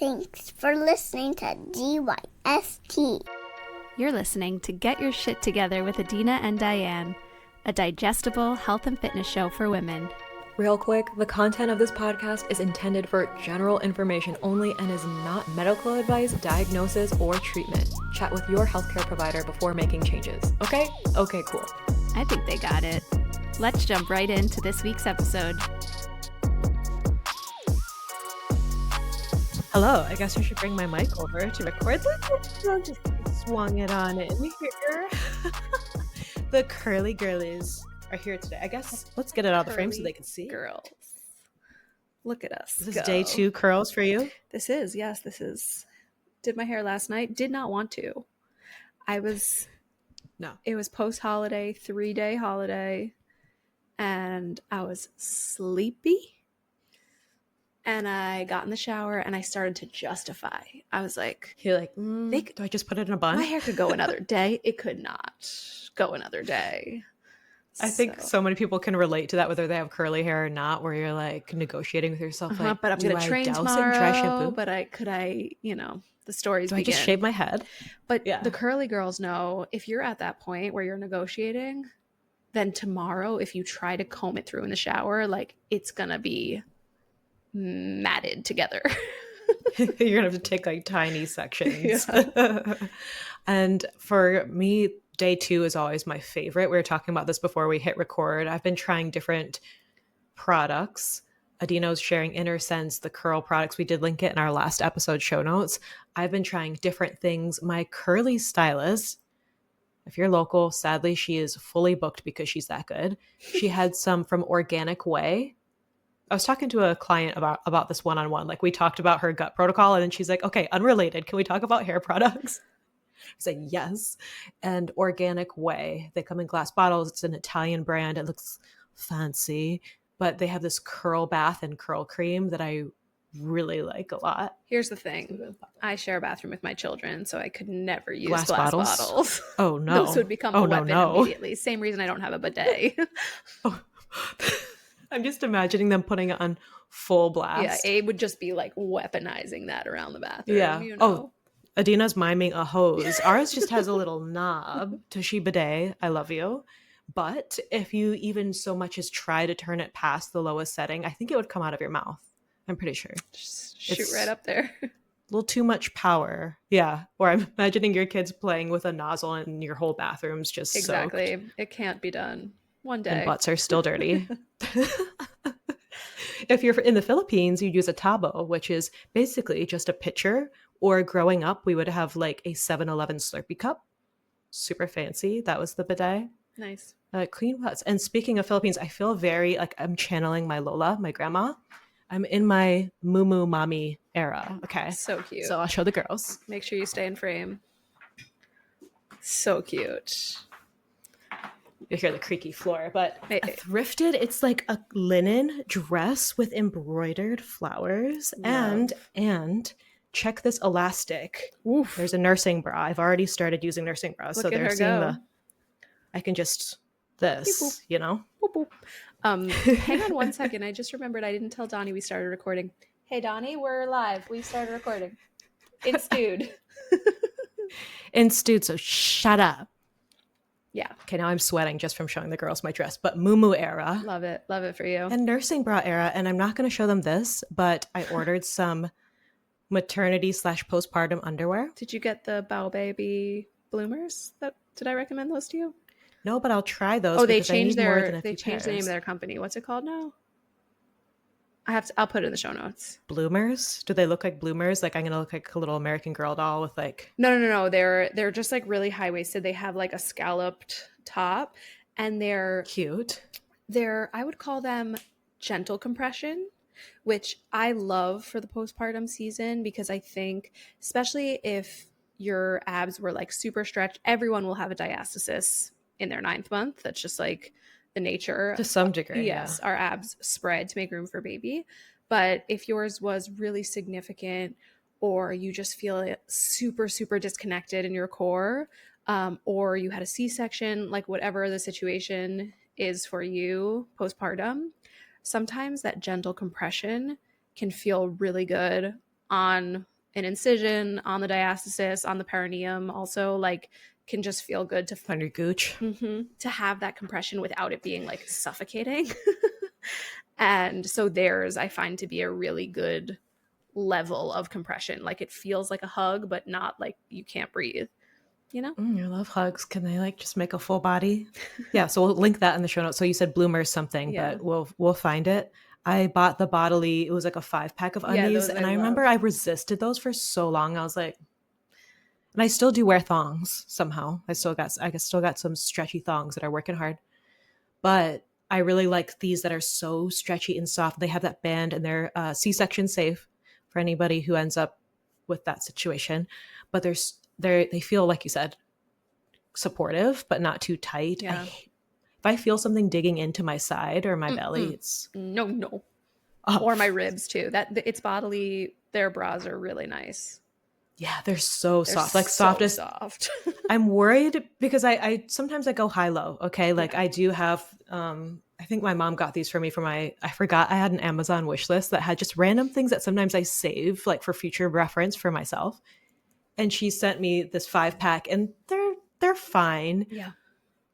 Thanks for listening to GYST. You're listening to Get Your Shit Together with Adina and Diane, a digestible health and fitness show for women. Real quick, the content of this podcast is intended for general information only and is not medical advice, diagnosis, or treatment. Chat with your healthcare provider before making changes. Okay? Okay, cool. I think they got it. Let's jump right into this week's episode. Hello, I guess I should bring my mic over to record this. I just swung it on in here. The curly girlies are here today. I guess let's get it out of the frame so they can see. Girls. Look at us. This is day 2 curls for you? This is. Did my hair last night. Did not want to. No. It was post-holiday, 3-day holiday, and I was sleepy. And I got in the shower and I started to justify. I was like, You're like, do I just put it in a bun? My hair could go another day. It could not go another day. I think so many people can relate to that, whether they have curly hair or not, where you're like negotiating with yourself. Like, but I'm going to train tomorrow. But the stories Do begin. I just shave my head? But the curly girls know if you're at that point where you're negotiating, then tomorrow, if you try to comb it through in the shower, like it's going to be matted together. You're gonna have to take like tiny sections. And for me, day 2 is always my favorite. We were talking about this before we hit record. I've been trying different products. Adina's sharing Inner Sense, the curl products. We did link it in our last episode show notes. I've been trying different things. My curly stylist, if you're local, sadly she is fully booked because she's that good. She had some from Organic Way. I was talking to a client about this one-on-one. Like we talked about her gut protocol and then she's like, okay, unrelated. Can we talk about hair products? I was like, yes. And Organic Way, they come in glass bottles. It's an Italian brand. It looks fancy, but they have this curl bath and curl cream that I really like a lot. Here's the thing. I share a bathroom with my children, so I could never use glass bottles. Oh no. Those would become a weapon immediately. Same reason I don't have a bidet. I'm just imagining them putting it on full blast. Yeah, Abe would just be like weaponizing that around the bathroom. Yeah. You know? Oh, Adina's miming a hose. Ours just has a little knob. Tushy bidet, I love you. But if you even so much as try to turn it past the lowest setting, I think it would come out of your mouth. I'm pretty sure. Just shoot right up there. A little too much power. Yeah. Or I'm imagining your kids playing with a nozzle and your whole bathroom's just soaked. It can't be done. One day. And butts are still dirty. If you're in the Philippines, you'd use a tabo, which is basically just a pitcher. Or growing up, we would have like a 7-Eleven Slurpee cup. Super fancy. That was the bidet. Nice. Clean butts. And speaking of Philippines, I feel very like I'm channeling my Lola, my grandma. I'm in my moo mommy era. Okay. So cute. So I'll show the girls. Make sure you stay in frame. So cute. You hear the creaky floor, but thrifted. It's like a linen dress with embroidered flowers. Love. And check this elastic. Oof. There's a nursing bra. I've already started using nursing bras. Look so at they're her seeing go. I can just this, Boop, boop. you know? Boop, boop. Hang on one second. I just remembered I didn't tell Donnie we started recording. Hey Donnie, we're live. We started recording. It's dude. So shut up. Yeah. Okay, now I'm sweating just from showing the girls my dress, but moo era. Love it for you. And nursing bra era, and I'm not going to show them this, but I ordered some maternity/postpartum underwear. Did you get the Bow Baby bloomers? Did I recommend those to you? No, but I'll try those. Oh, they changed changed the name of their company. What's it called now? I'll put it in the show notes. Bloomers? Do they look like bloomers? Like I'm gonna look like a little American Girl doll with like No. They're just like really high waisted. They have like a scalloped top, and they're cute. I would call them gentle compression, which I love for the postpartum season because I think, especially if your abs were like super stretched, everyone will have a diastasis in their 9th month. That's just like the nature to some degree. Yes, our abs spread to make room for baby. But if yours was really significant, or you just feel it super, super disconnected in your core, or you had a C-section, like whatever the situation is for you postpartum, sometimes that gentle compression can feel really good on an incision on the diastasis, on the perineum, also like can just feel good to On your gooch. to have that compression without it being like suffocating. And so theirs I find to be a really good level of compression. Like it feels like a hug, but not like you can't breathe, you know? I love hugs. Can they like just make a full body? Yeah, so we'll link that in the show notes. So you said Bloomer something, Yeah. but we'll find it. I bought the Bodily. It was like a 5-pack of Yeah, undies, those and I I remember love. I resisted those for so long. I was like, and I still do wear thongs somehow. I still got some stretchy thongs that are working hard, but I really like these that are so stretchy and soft. They have that band, and they're C-section safe for anybody who ends up with that situation. But they feel, like you said, supportive but not too tight. Yeah. If I feel something digging into my side or my belly, it's No. oh, Or my ribs too. It's Bodily. Their bras are really nice. yeah, they're so They're soft, like so softest. soft. I'm worried because I sometimes I go high low. Okay, like Yeah. I do have. I think my mom got these for me for I forgot I had an Amazon wish list that had just random things that sometimes I save like for future reference for myself. And she sent me this 5-pack, and they're fine. Yeah.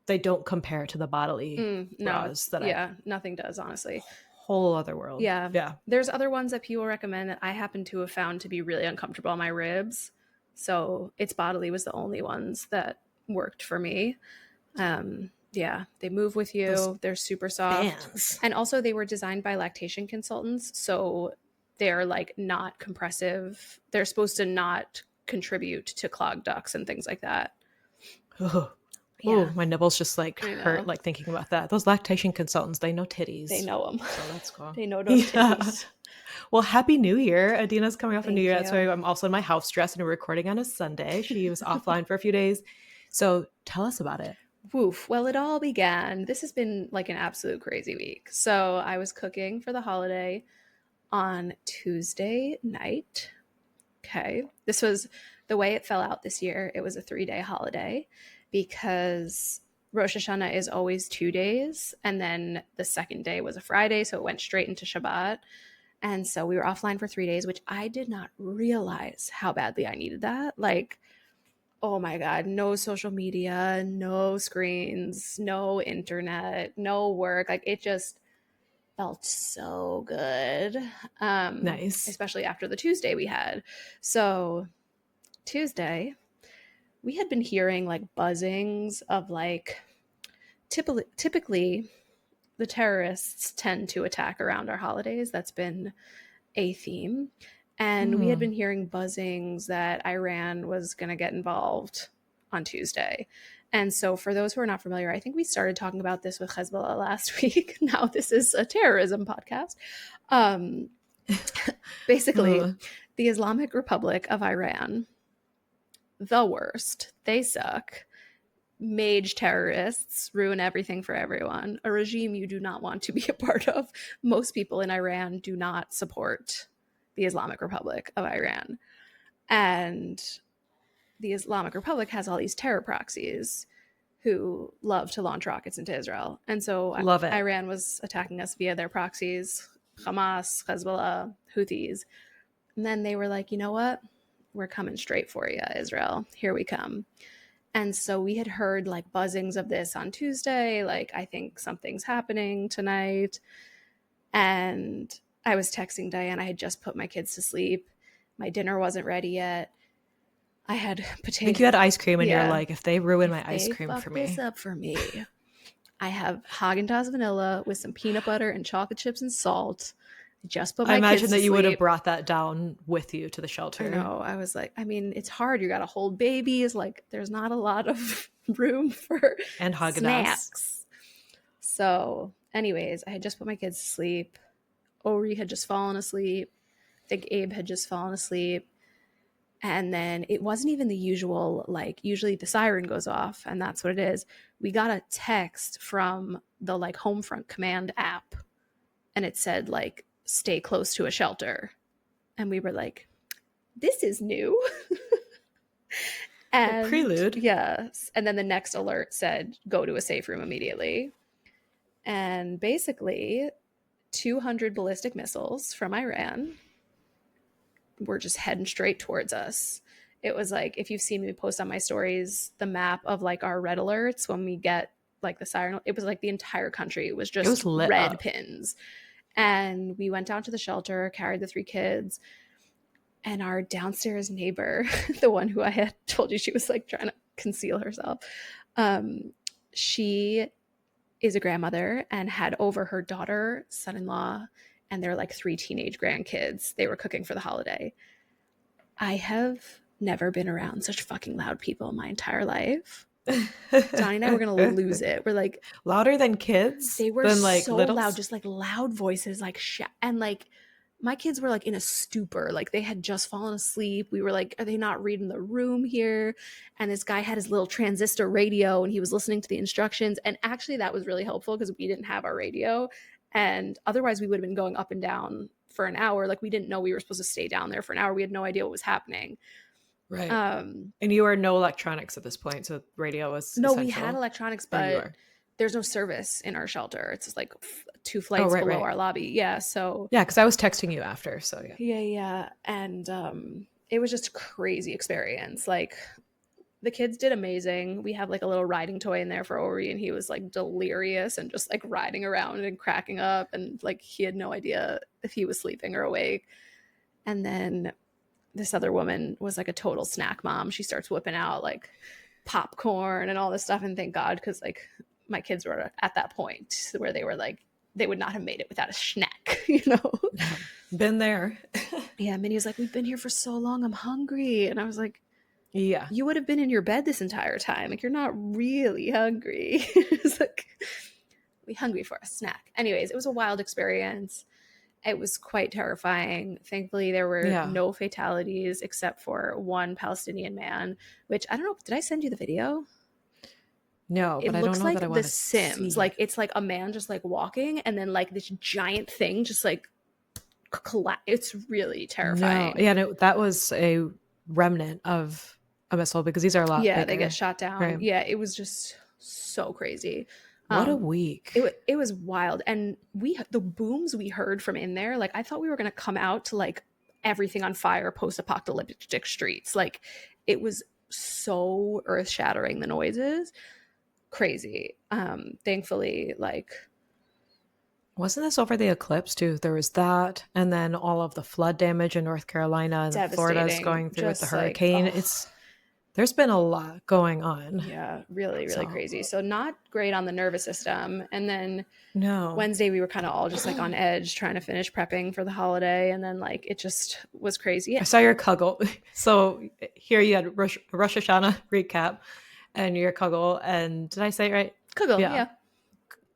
They don't compare to the Bodily bras that nothing does, honestly. whole other world. Yeah. There's other ones that people recommend that I happen to have found to be really uncomfortable on my ribs. So It's Bodily was the only ones that worked for me. Yeah, they move with you. They're super soft. Bands. And also they were designed by lactation consultants. So they're like not compressive. They're supposed to not contribute to clogged ducts and things like that. Oh, Yeah. my nipples just like I know. hurt like thinking about that. Those lactation consultants, they know titties. They know them. So that's cool. They know those titties. Well, Happy New Year. Adina's coming off a Thank New Year. you. That's why I'm also in my house dress and we're recording on a Sunday. She was offline for a few days. So tell us about it. Woof. Well, it all began. This has been like an absolute crazy week. So I was cooking for the holiday on Tuesday night. Okay. This was the way it fell out this year. It was a 3-day holiday because Rosh Hashanah is always 2 days. And then the second day was a Friday. So it went straight into Shabbat. And so we were offline for 3 days, which I did not realize how badly I needed that. Like, oh my God, no social media, no screens, no internet, no work. Like it just felt so good. Nice. Especially after the Tuesday we had. So Tuesday, we had been hearing like buzzings of like typically the terrorists tend to attack around our holidays. That's been a theme. And we had been hearing buzzings that Iran was going to get involved on Tuesday. And so for those who are not familiar, I think we started talking about this with Hezbollah last week. Now this is a terrorism podcast. Basically, the Islamic Republic of Iran, the worst. They suck. Mage terrorists ruin everything for everyone. A regime you do not want to be a part of. Most people in Iran do not support the Islamic Republic of Iran. And the Islamic Republic has all these terror proxies who love to launch rockets into Israel. And so Iran was attacking us via their proxies, Hamas, Hezbollah, Houthis. And then they were like, you know what? We're coming straight for you, Israel. Here we come. And so we had heard like buzzings of this on Tuesday. Like, I think something's happening tonight. And I was texting Diane. I had just put my kids to sleep. My dinner wasn't ready yet. I had potato. I think you had ice cream, and you're like, if they ruin my ice cream for me. This up for me. I have Haagen-Dazs vanilla with some peanut butter and chocolate chips and salt. I just put my kids to sleep. I imagine that you would have brought that down with you to the shelter. I know. I was like, I mean, it's hard. You got to hold babies. Like, there's not a lot of room for and snacks. So, anyways, I had just put my kids to sleep. Ori had just fallen asleep. I think Abe had just fallen asleep. And then it wasn't even the usual, like, usually the siren goes off, and that's what it is. We got a text from the, like, Homefront Command app, and it said, like, stay close to a shelter. And we were like, this is new. And prelude. Yes. And then the next alert said, go to a safe room immediately. And basically 200 ballistic missiles from Iran were just heading straight towards us. It was like, if you've seen me post on my stories, the map of like our red alerts when we get like the siren, it was like the entire country was just lit red up. pins. And we went down to the shelter, carried the 3 kids, and our downstairs neighbor, the one who I had told you she was like trying to conceal herself, she is a grandmother and had over her daughter, son-in-law, and their like 3 teenage grandkids. They were cooking for the holiday. I have never been around such fucking loud people in my entire life. Donnie and I were gonna lose it. We're like, louder than kids. they were than, like, so littles? loud, just like loud voices, like and like my kids were like in a stupor, like they had just fallen asleep. We were like, are they not reading the room here? And this guy had his little transistor radio and he was listening to the instructions. And actually that was really helpful because we didn't have our radio, and otherwise we would have been going up and down for an hour. Like we didn't know we were supposed to stay down there for an hour. We had no idea what was happening. Right. And you were no electronics at this point, so radio was no essential. We had electronics, but there's no service in our shelter. It's just like 2 flights below our lobby. Yeah. So yeah, because I was texting you after. So yeah. And it was just a crazy experience. Like the kids did amazing. We have like a little riding toy in there for Ori, and he was like delirious and just like riding around and cracking up, and like he had no idea if he was sleeping or awake. And then this other woman was like a total snack mom. She starts whipping out like popcorn and all this stuff, and thank God, because like my kids were at that point where they were like, they would not have made it without a snack, you know. Been there. Yeah, Minnie was like, we've been here for so long, I'm hungry. And I was like, yeah, you would have been in your bed this entire time, like you're not really hungry. It's like, we hungry for a snack. Anyways, it was a wild experience. It was quite terrifying. Thankfully, there were no fatalities except for one Palestinian man, which I don't know. Did I send you the video? No, but I don't know like that I want to The Sims. see. Like it's like a man just like walking, and then like this giant thing just like it's really terrifying. No. Yeah, no, that was a remnant of a missile, because these are a lot bigger. They get shot down. Right. Yeah, it was just so crazy. What a week. It was wild. And the booms we heard from in there, like I thought we were going to come out to like everything on fire, post-apocalyptic streets. Like it was so earth-shattering, the noises. Crazy. Thankfully, like, wasn't this over the eclipse too? There was that, and then all of the flood damage in North Carolina and Florida is going through with the hurricane. Like, there's been a lot going on. Yeah, really, really crazy. So not great on the nervous system. And then no, Wednesday we were kind of all just like on edge trying to finish prepping for the holiday. And then like it just was crazy. I saw your cuddle. So here you had Rosh Hashanah recap and your cuddle. And did I say it right? Cuddle, yeah.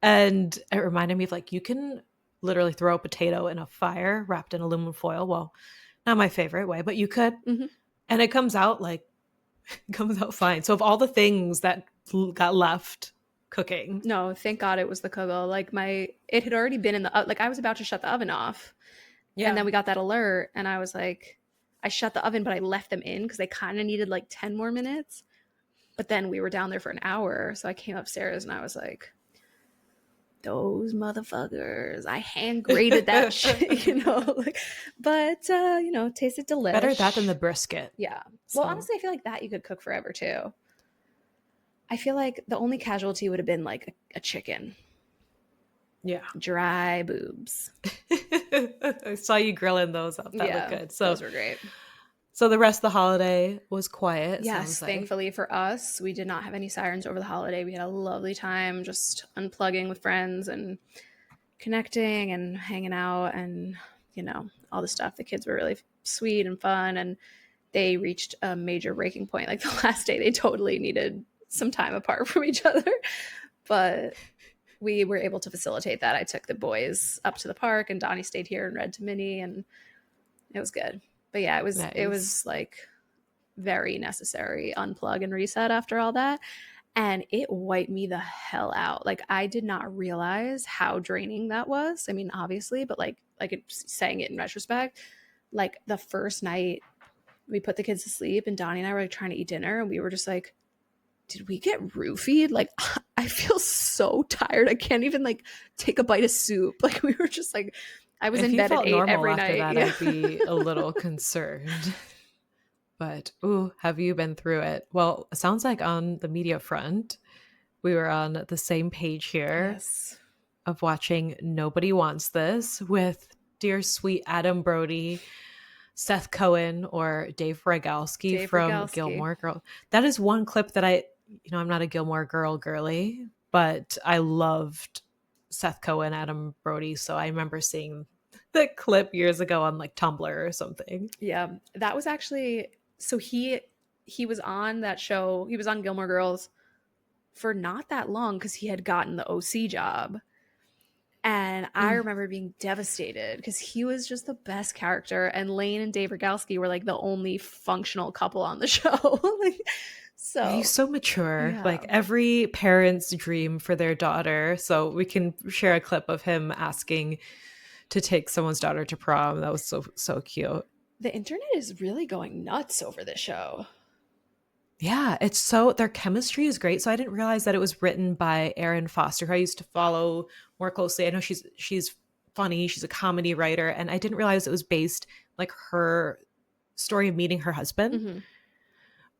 And it reminded me of like, you can literally throw a potato in a fire wrapped in aluminum foil. Well, not my favorite way, but you could. Mm-hmm. And it comes out fine. So of all the things that got left cooking, no, thank God it was the kugel. Like it had already been in the like I was about to shut the oven off, and then we got that alert, and I was like, I shut the oven, but I left them in because they kind of needed like 10 more minutes. But then we were down there for an hour, so I came upstairs and I was like, those motherfuckers, I hand grated that shit, you know, like, but you know, tasted delicious. Better that than the brisket. Yeah. So. Well, honestly, I feel like that you could cook forever too. I feel like the only casualty would have been like a chicken. Yeah. Dry boobs. I saw you grilling those up. That looked good. So those were great. So the rest of the holiday was quiet. Yes, thankfully for us, we did not have any sirens over the holiday. We had a lovely time just unplugging with friends and connecting and hanging out and, you know, all the stuff. The kids were really sweet and fun, and they reached a major breaking point. Like the last day, they totally needed some time apart from each other. But we were able to facilitate that. I took the boys up to the park, and Donnie stayed here and read to Minnie, and it was good. But yeah, it was nice. It was like very necessary unplug and reset after all that. And it wiped me the hell out. Like I did not realize how draining that was. I mean, obviously, but like saying it in retrospect, like the first night we put the kids to sleep and Donnie and I were like trying to eat dinner, and we were just like, did we get roofied? Like I feel so tired. I can't even like take a bite of soup. Like we were just like I was If in you bed at felt 8 normal every after night. that, Yeah. I'd be a little concerned. But ooh, have you been through it? Well, it sounds like on the media front, we were on the same page here Yes. of watching Nobody Wants This with dear sweet Adam Brody, Seth Cohen, or Dave Rogalski Dave from Rogalski. Gilmore Girls. That is one clip that I'm not a Gilmore Girl girly, but I loved Seth Cohen, Adam Brody. So I remember seeing the clip years ago on like Tumblr or something. Yeah, that was actually so he was on that show. He was on Gilmore Girls for not that long because he had gotten the OC job. And I remember being devastated because he was just the best character. And Lane and Dave Rogalski were like the only functional couple on the show. Like, He's so mature. yeah. Like every parent's dream for their daughter. So we can share a clip of him asking to take someone's daughter to prom. That was so cute. The internet is really going nuts over this show. Yeah, it's so their chemistry is great. So I didn't realize that it was written by Erin Foster, who I used to follow more closely. I know she's funny, she's a comedy writer, and I didn't realize it was based like her story of meeting her husband. Mm-hmm.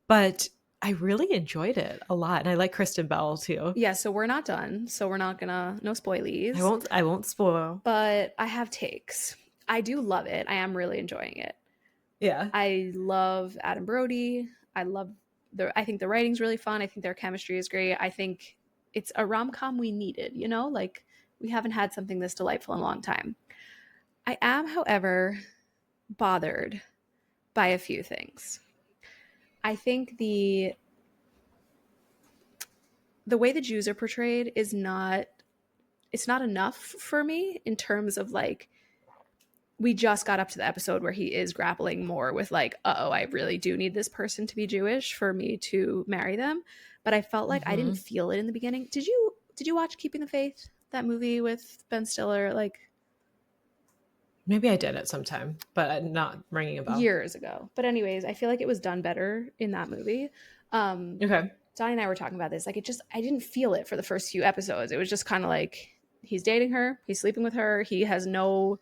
But I really enjoyed it a lot, and I like Kristen Bell too. Yeah, so we're not done. So we're not gonna no spoilies. I won't spoil. But I have takes. I do love it. I am really enjoying it. Yeah. I love Adam Brody. I think the writing's really fun. I think their chemistry is great. I think it's a rom-com we needed, you know? Like we haven't had something this delightful in a long time. I am, however, bothered by a few things. I think the way the Jews are portrayed is not enough for me in terms of like we just got up to the episode where he is grappling more with like, oh, I really do need this person to be Jewish for me to marry them. But I felt like I didn't feel it in the beginning. Did you watch Keeping the Faith, that movie with Ben Stiller? Like maybe I did at some time, but not ringing a bell. Years ago. But anyways, I feel like it was done better in that movie. Okay. Donnie and I were talking about this. Like I didn't feel it for the first few episodes. It was just kind of like he's dating her, he's sleeping with her, he has no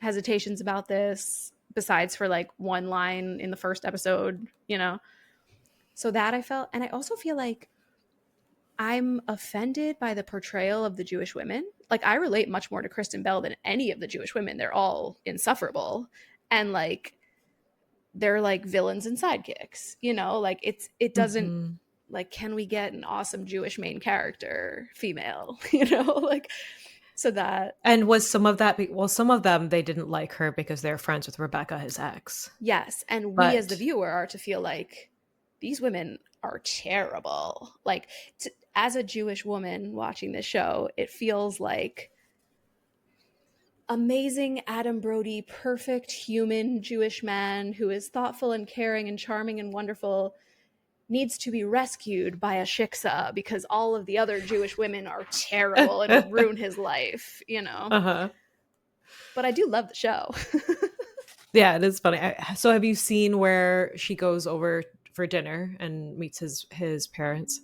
hesitations about this besides for like one line in the first episode, you know? So that I felt, and I also feel like I'm offended by the portrayal of the Jewish women. Like I relate much more to Kristen Bell than any of the Jewish women. They're all insufferable. And like, they're like villains and sidekicks, you know? Like it doesn't like, can we get an awesome Jewish main character female, you know? Like, so that. And was some of that, well, some of them, they didn't like her because they're friends with Rebecca, his ex. Yes. And we as the viewer are to feel like these women are terrible. Like as a Jewish woman watching this show, it feels like amazing Adam Brody, perfect human Jewish man who is thoughtful and caring and charming and wonderful needs to be rescued by a shiksa because all of the other Jewish women are terrible and would ruin his life, you know? Uh-huh. But I do love the show. Yeah, it is funny. So have you seen where she goes over for dinner and meets his parents?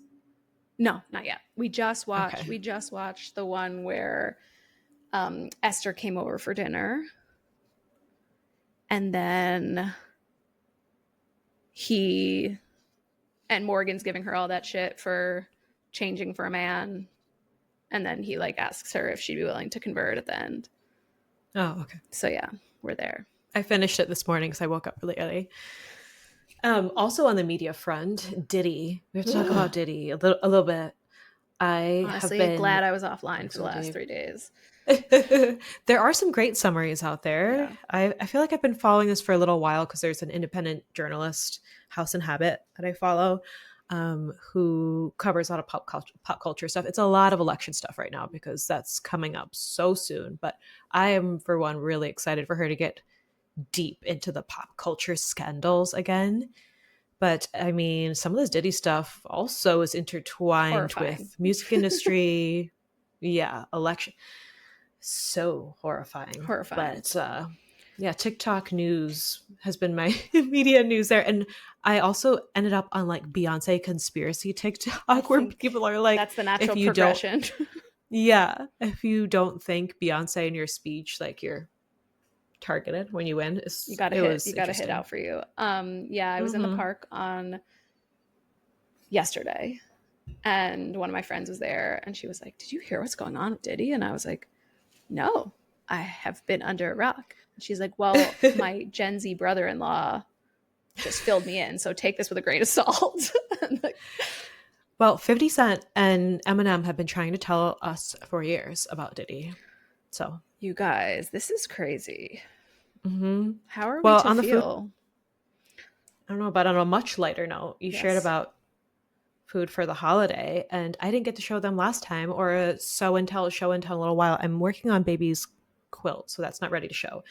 No, not yet. We just watched the one where Esther came over for dinner. And then and Morgan's giving her all that shit for changing for a man. And then he like asks her if she'd be willing to convert at the end. Oh, okay. So yeah, we're there. I finished it this morning because I woke up really early. Also on the media front, Diddy. We have to talk about Diddy a little bit. I honestly have been glad I was offline for the last 3 days. There are some great summaries out there. Yeah. I feel like I've been following this for a little while because there's an independent journalist, House and Habit, that I follow, who covers a lot of pop culture stuff. It's a lot of election stuff right now because that's coming up so soon. But I am, for one, really excited for her to get deep into the pop culture scandals again. But I mean, some of this Diddy stuff also is intertwined with music industry. Yeah, election. So horrifying. But yeah, TikTok news has been my media news there. And I also ended up on like Beyonce conspiracy TikTok where people are like, that's the natural progression. Yeah. If you don't thank Beyonce in your speech, like you're targeted when you win. You got to hit out for you. Yeah, I was in the park on yesterday, and one of my friends was there, and she was like, "Did you hear what's going on with Diddy?" And I was like, "No, I have been under a rock." And she's like, "Well, my Gen Z brother-in-law just filled me in, so take this with a grain of salt." Like, well, 50 Cent and Eminem have been trying to tell us for years about Diddy. So you guys, this is crazy. How are well, we to on the feel? I don't know, but on a much lighter note, you shared about food for the holiday, and I didn't get to show them last time, or a show and tell a little while. I'm working on baby's quilt, so that's not ready to show.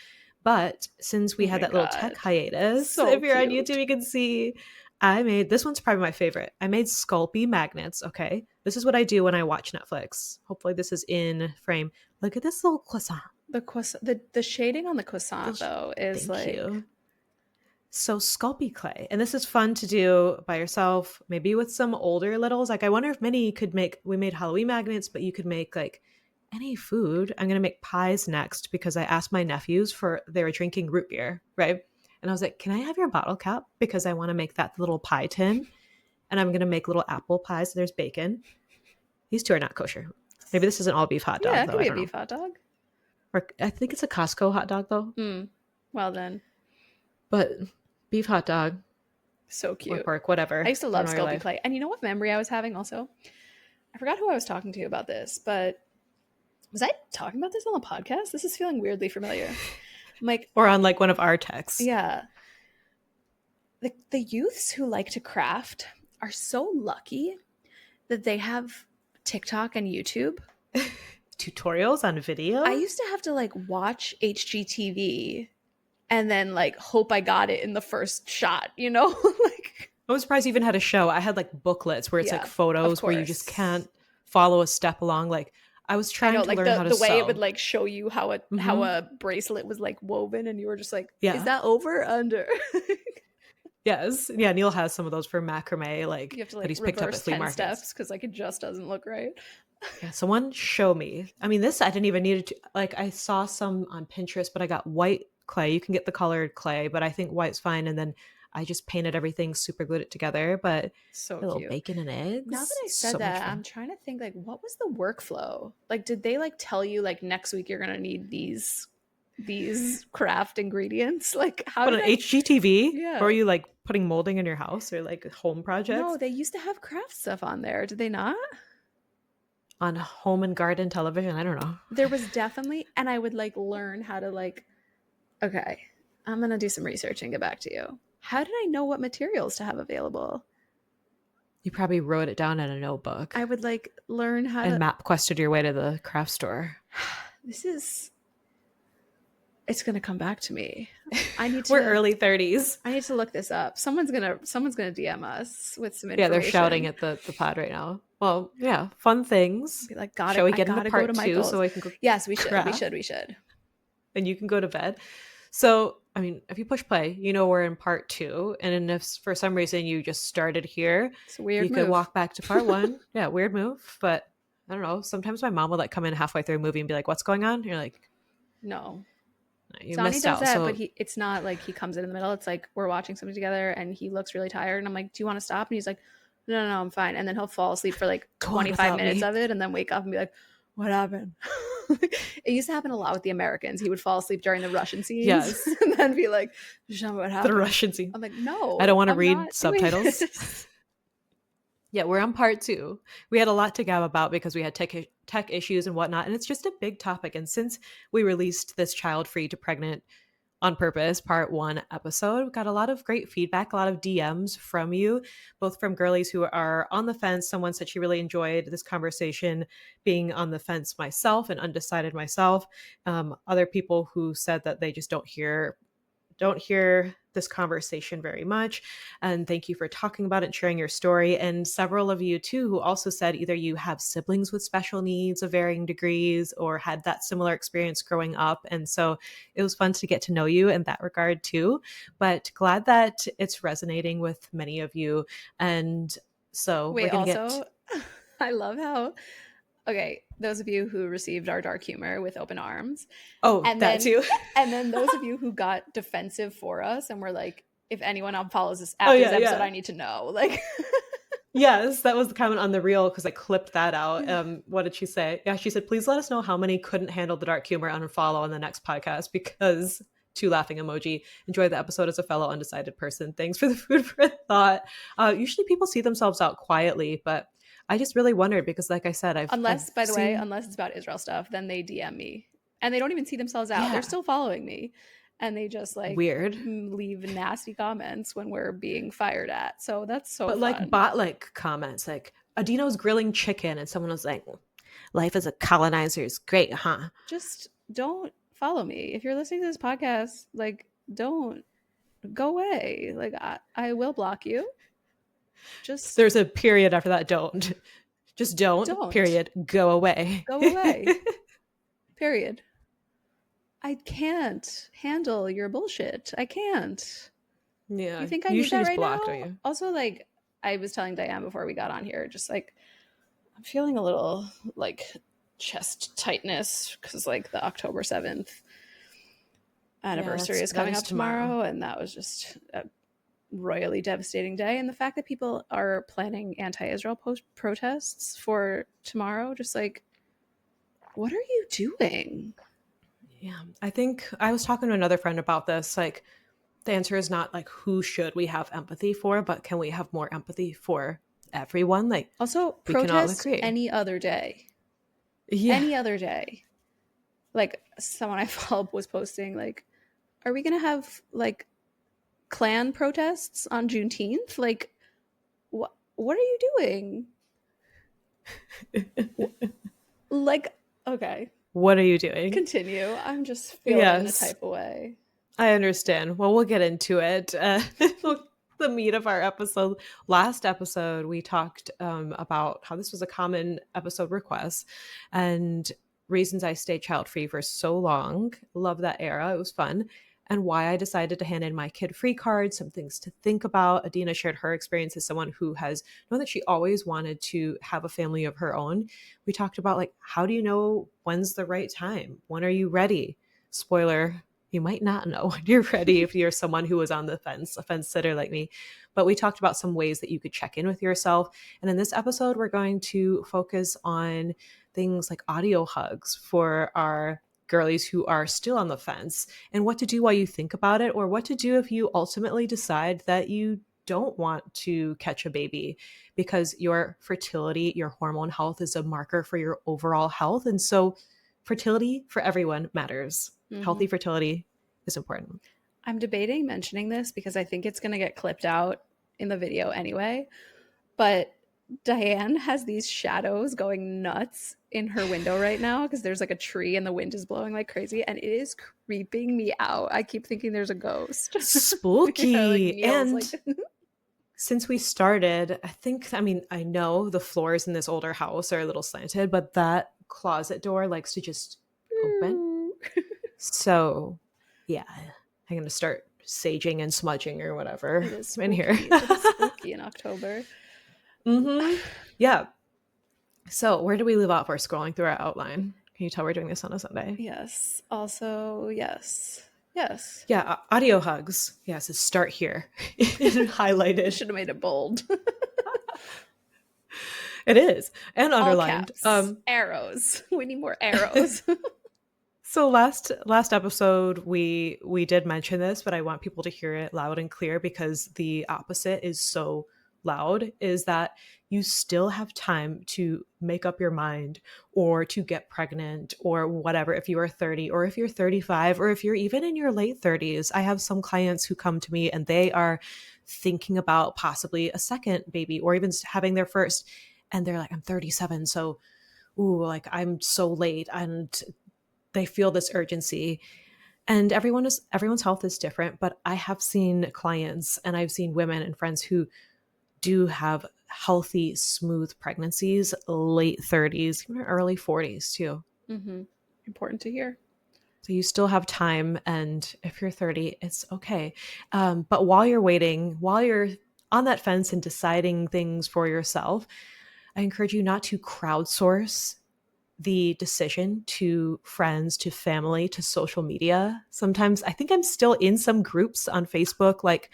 But since we had that little tech hiatus, So if you're on cute. YouTube, you can see I made, this one's probably my favorite. I made Sculpey magnets, okay? This is what I do when I watch Netflix. Hopefully this is in frame. Look at this little croissant. The shading on the croissant, though, is Thank like... you. So Sculpey clay. And this is fun to do by yourself, maybe with some older littles. Like I wonder if Minnie could make, we made Halloween magnets, but you could make like any food. I'm going to make pies next because I asked my nephews for, they were drinking root beer, right? And I was like, can I have your bottle cap? Because I want to make that little pie tin. And I'm going to make little apple pies. There's bacon. These two are not kosher. Maybe this is an all beef hot dog. Yeah, it could be a beef hot dog. Or I think it's a Costco hot dog though. Well then. But beef hot dog. So cute. Or pork, whatever. I used to love Sculpey clay. And you know what memory I was having also? I forgot who I was talking to about this, but was I talking about this on the podcast? This is feeling weirdly familiar. I'm like, or on like one of our texts. Yeah. The youths who like to craft are so lucky that they have TikTok and YouTube. Tutorials on video. I used to have to like watch HGTV and then like hope I got it in the first shot, you know? Like I was surprised you even had a show. I had like booklets where it's like photos where you just can't follow a step along. Like I was trying to learn how to sew. The way it would like show you how a bracelet was like woven, and you were just like, is that over or under? Yes. Yeah, Neil has some of those for macrame, like, you have to, like, that he's picked up at flea markets. Steps because like it just doesn't look right. Yeah, someone show me. I mean, this I didn't even need to, like I saw some on Pinterest, but I got white clay. You can get the colored clay, but I think white's fine. And then I just painted everything, super glued it together. But so a little cute. Bacon and eggs. Now that I said that, I'm trying to think like, what was the workflow? Like, did they like tell you like next week you're gonna need these craft ingredients? Like how on HGTV? Yeah. Or are you like putting molding in your house or like home projects? No, they used to have craft stuff on there. Did they not? On home and garden television? I don't know. There was definitely, and I would like learn how to like, okay, I'm gonna do some research and get back to you. How did I know what materials to have available? You probably wrote it down in a notebook. I would like learn how and map quested your way to the craft store. It's gonna come back to me. I need to. We're early 30s. I need to look this up. Someone's gonna DM us with some information. Yeah, they're shouting at the pod right now. Well, yeah, fun things. Be like, shall we get into part 2 so I can go? Yes, we should. We should. And you can go to bed. So, I mean, if you push play, you know we're in part 2. And if for some reason you just started here, it's a weird you could walk back to part 1. Yeah, weird move. But I don't know. Sometimes my mom would like come in halfway through a movie and be like, "What's going on?" And you're like, "No." You Sonny missed does out. That, so but it's not like he comes in the middle. It's like we're watching something together and he looks really tired. And I'm like, "Do you want to stop?" And he's like, No, I'm fine. And then he'll fall asleep for like 25 minutes of it and then wake up and be like, "What happened?" It used to happen a lot with the Americans. He would fall asleep during the Russian scenes. Yes. And then be like, "Show me what happened." The Russian scene. I'm like, "No. I don't want to read subtitles." Yeah, we're on part 2. We had a lot to gab about because we had tech issues and whatnot. And it's just a big topic. And since we released this Child-Free to Pregnant on Purpose part 1 episode, we got a lot of great feedback, a lot of DMs from you, both from girlies who are on the fence. Someone said she really enjoyed this conversation, being on the fence myself and undecided myself. Other people who said that they just don't hear this conversation very much. And thank you for talking about it and sharing your story. And several of you too who also said either you have siblings with special needs of varying degrees or had that similar experience growing up. And so it was fun to get to know you in that regard too. But glad that it's resonating with many of you. And so I love how okay, those of you who received our dark humor with open arms, Oh, and that then too. and then those of you who got defensive for us and were like, if anyone unfollows this Oh, after yeah, this episode, yeah. I need to know. Like, Yes, that was the comment on the reel because I clipped that out. Yeah. What did she say? Yeah, she said, please let us know how many couldn't handle the dark humor and unfollow on the next podcast because 2 laughing emoji. Enjoy the episode as a fellow undecided person. Thanks for the food for thought. Usually people see themselves out quietly, but I just really wondered because like I said, I've by the way, seen... unless it's about Israel stuff, then they DM me and they don't even see themselves out. Yeah. They're still following me. And they just like Weird. leave nasty comments when we're being fired at. So that's so But fun. like bot-like comments, like Adina's grilling chicken and someone was like, life as a colonizer is great, huh? Just don't follow me. If you're listening to this podcast, like don't go away. Like I will block you. Just There's a period after that. Don't. Just don't. Period. Go away. Go away. Period. I can't handle your bullshit. I can't. Yeah. You think I need that right now? Don't you? Also, like I was telling Diane before we got on here, just like I'm feeling a little like chest tightness because like the October 7th anniversary is coming up tomorrow, and that was just a royally devastating day. And the fact that people are planning anti-Israel protests for tomorrow, just like, what are you doing? Yeah, I think I was talking to another friend about this. Like, the answer is not like who should we have empathy for, but can we have more empathy for everyone? Like, also protest any other day. Yeah. Any other day. Like someone I follow was posting like, are we gonna have like Klan protests on Juneteenth? Like, what are you doing? Like, okay. What are you doing? Continue. I'm just feeling the type of way. I understand. Well, we'll get into it. The meat of our episode. Last episode, we talked about how this was a common episode request and reasons I stayed child-free for so long. Love that era. It was fun. And why I decided to hand in my kid-free card, some things to think about. Adina shared her experience as someone who has known that she always wanted to have a family of her own. We talked about like, how do you know when's the right time? When are you ready? Spoiler, you might not know when you're ready if you're someone who was on the fence, a fence sitter like me. But we talked about some ways that you could check in with yourself. And in this episode, we're going to focus on things like audio hugs for our girlies who are still on the fence, and what to do while you think about it, or what to do if you ultimately decide that you don't want to catch a baby, because your fertility, your hormone health is a marker for your overall health. And so fertility for everyone matters. Mm-hmm. Healthy fertility is important. I'm debating mentioning this because I think it's going to get clipped out in the video anyway, but Diane has these shadows going nuts in her window right now because there's like a tree and the wind is blowing like crazy, and it is creeping me out. I keep thinking there's a ghost. Spooky. And since we started, I know the floors in this older house are a little slanted, but that closet door likes to just open. So yeah, I'm going to start saging and smudging or whatever in here. It is spooky in October. Mm-hmm. Yeah. So where do we leave off? We're scrolling through our outline. Can you tell we're doing this on a Sunday? Yes. Also, yes. Yeah. Audio hugs. Yes. It's start here. Highlighted. Should have made it bold. It is. And underlined. Arrows. We need more arrows. So last episode, we did mention this, but I want people to hear it loud and clear because the opposite is so loud, is that you still have time to make up your mind or to get pregnant or whatever, if you are 30 or if you're 35 or if you're even in your late 30s. I have some clients who come to me and they are thinking about possibly a second baby or even having their first, and they're like, I'm 37, so like I'm so late, and they feel this urgency. And everyone's health is different, but I have seen clients and I've seen women and friends who do have healthy, smooth pregnancies, late 30s, even early 40s too. Mm-hmm. Important to hear. So you still have time, and if you're 30, it's okay. But while you're waiting, while you're on that fence and deciding things for yourself, I encourage you not to crowdsource the decision to friends, to family, to social media. Sometimes I think I'm still in some groups on Facebook, like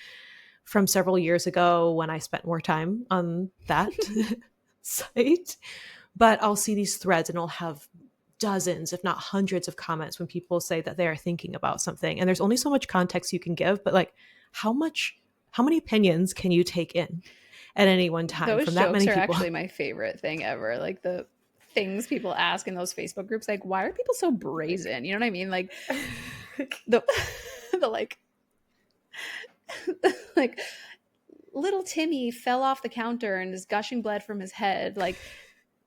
from several years ago when I spent more time on that site. But I'll see these threads and I'll have dozens, if not hundreds of comments when people say that they are thinking about something. And there's only so much context you can give, but like how many opinions can you take in at any one time Those from that many jokes are people? actually my favorite thing ever. Like the things people ask in those Facebook groups, like, why are people so brazen? You know what I mean? Like the like like little Timmy fell off the counter and is gushing blood from his head. Like,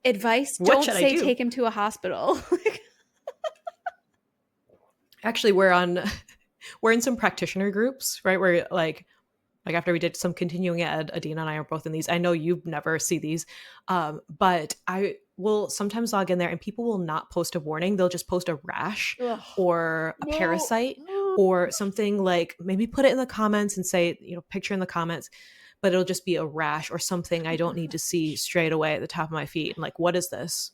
advice, What don't should I say do? take him to a hospital. Actually, we're in some practitioner groups, right? Where like after we did some continuing ed, Adina and I are both in these. I know you never see these, but I will sometimes log in there and people will not post a warning. They'll just post a rash Ugh. or a parasite or something, like maybe put it in the comments and say, picture in the comments, but it'll just be a rash or something I don't need to see straight away at the top of my feet. And like, what is this?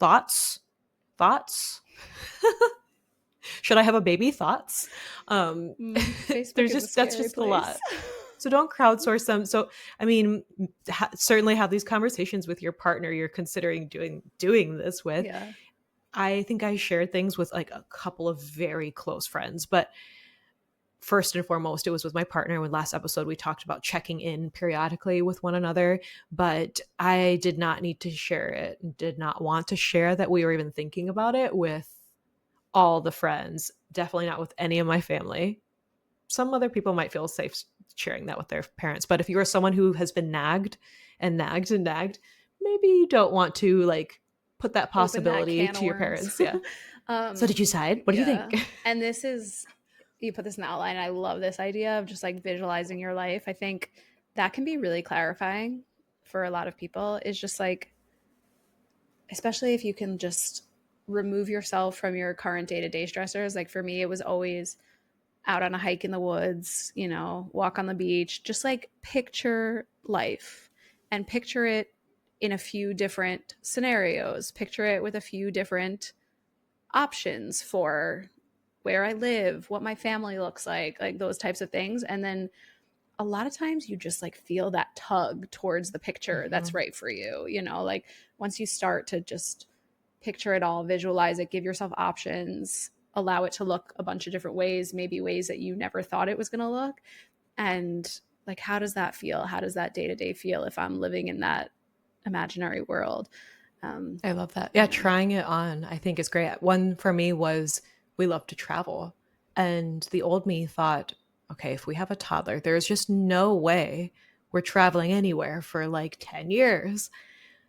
Thoughts? Should I have a baby? Thoughts? That's just a lot. So don't crowdsource them. So, I mean, certainly have these conversations with your partner you're considering doing this with. Yeah. I think I shared things with like a couple of very close friends, but first and foremost, it was with my partner. When last episode we talked about checking in periodically with one another, but I did not need to share it, did not want to share that we were even thinking about it with all the friends, definitely not with any of my family. Some other people might feel safe sharing that with their parents, but if you are someone who has been nagged and nagged and nagged, maybe you don't want to like put that possibility to your parents. Yeah. So did you decide? What do you think? And this is, you put this in the outline. I love this idea of just like visualizing your life. I think that can be really clarifying for a lot of people. Is just like, especially if you can just remove yourself from your current day-to-day stressors. Like for me, it was always out on a hike in the woods, walk on the beach, just like picture life and picture it in a few different scenarios, picture it with a few different options for where I live, what my family looks like those types of things. And then a lot of times you just like feel that tug towards the picture that's right for you. Like once you start to just picture it all, visualize it, give yourself options, allow it to look a bunch of different ways, maybe ways that you never thought it was going to look. And like, how does that feel? How does that day-to-day feel if I'm living in that imaginary world? I love that. Yeah, trying it on, I think, is great. One for me was we love to travel. And the old me thought, okay, if we have a toddler, there's just no way we're traveling anywhere for like 10 years.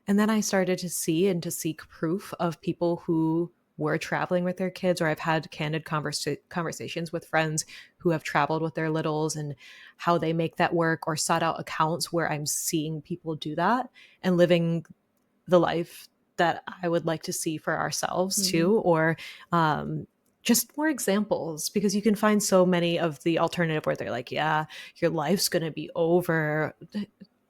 And then I started to see and to seek proof of people who were traveling with their kids, or I've had candid conversations with friends who have traveled with their littles and how they make that work, or sought out accounts where I'm seeing people do that and living the life that I would like to see for ourselves too, or just more examples, because you can find so many of the alternative where they're like, yeah, your life's going to be over.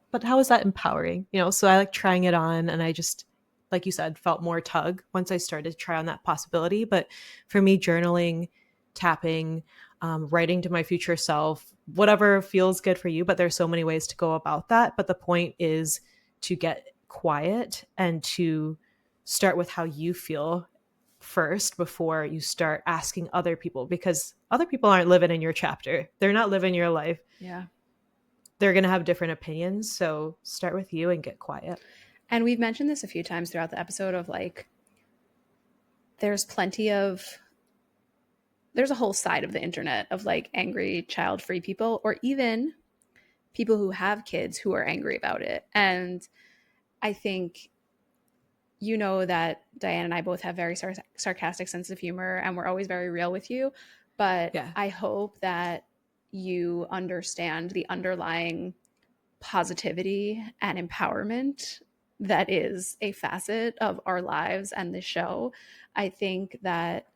But how is that empowering? So I like trying it on, and I just, like you said, felt more tug once I started to try on that possibility. But for me, journaling, tapping, writing to my future self, whatever feels good for you, but there's so many ways to go about that. But the point is to get quiet and to start with how you feel first before you start asking other people, because other people aren't living in your chapter. They're not living your life. Yeah. They're going to have different opinions. So start with you and get quiet. And we've mentioned this a few times throughout the episode of like, there's a whole side of the internet of like angry child-free people, or even people who have kids who are angry about it. And I think that Diane and I both have very sarcastic sense of humor, and we're always very real with you. But yeah. I hope that you understand the underlying positivity and empowerment that is a facet of our lives and the show. I think that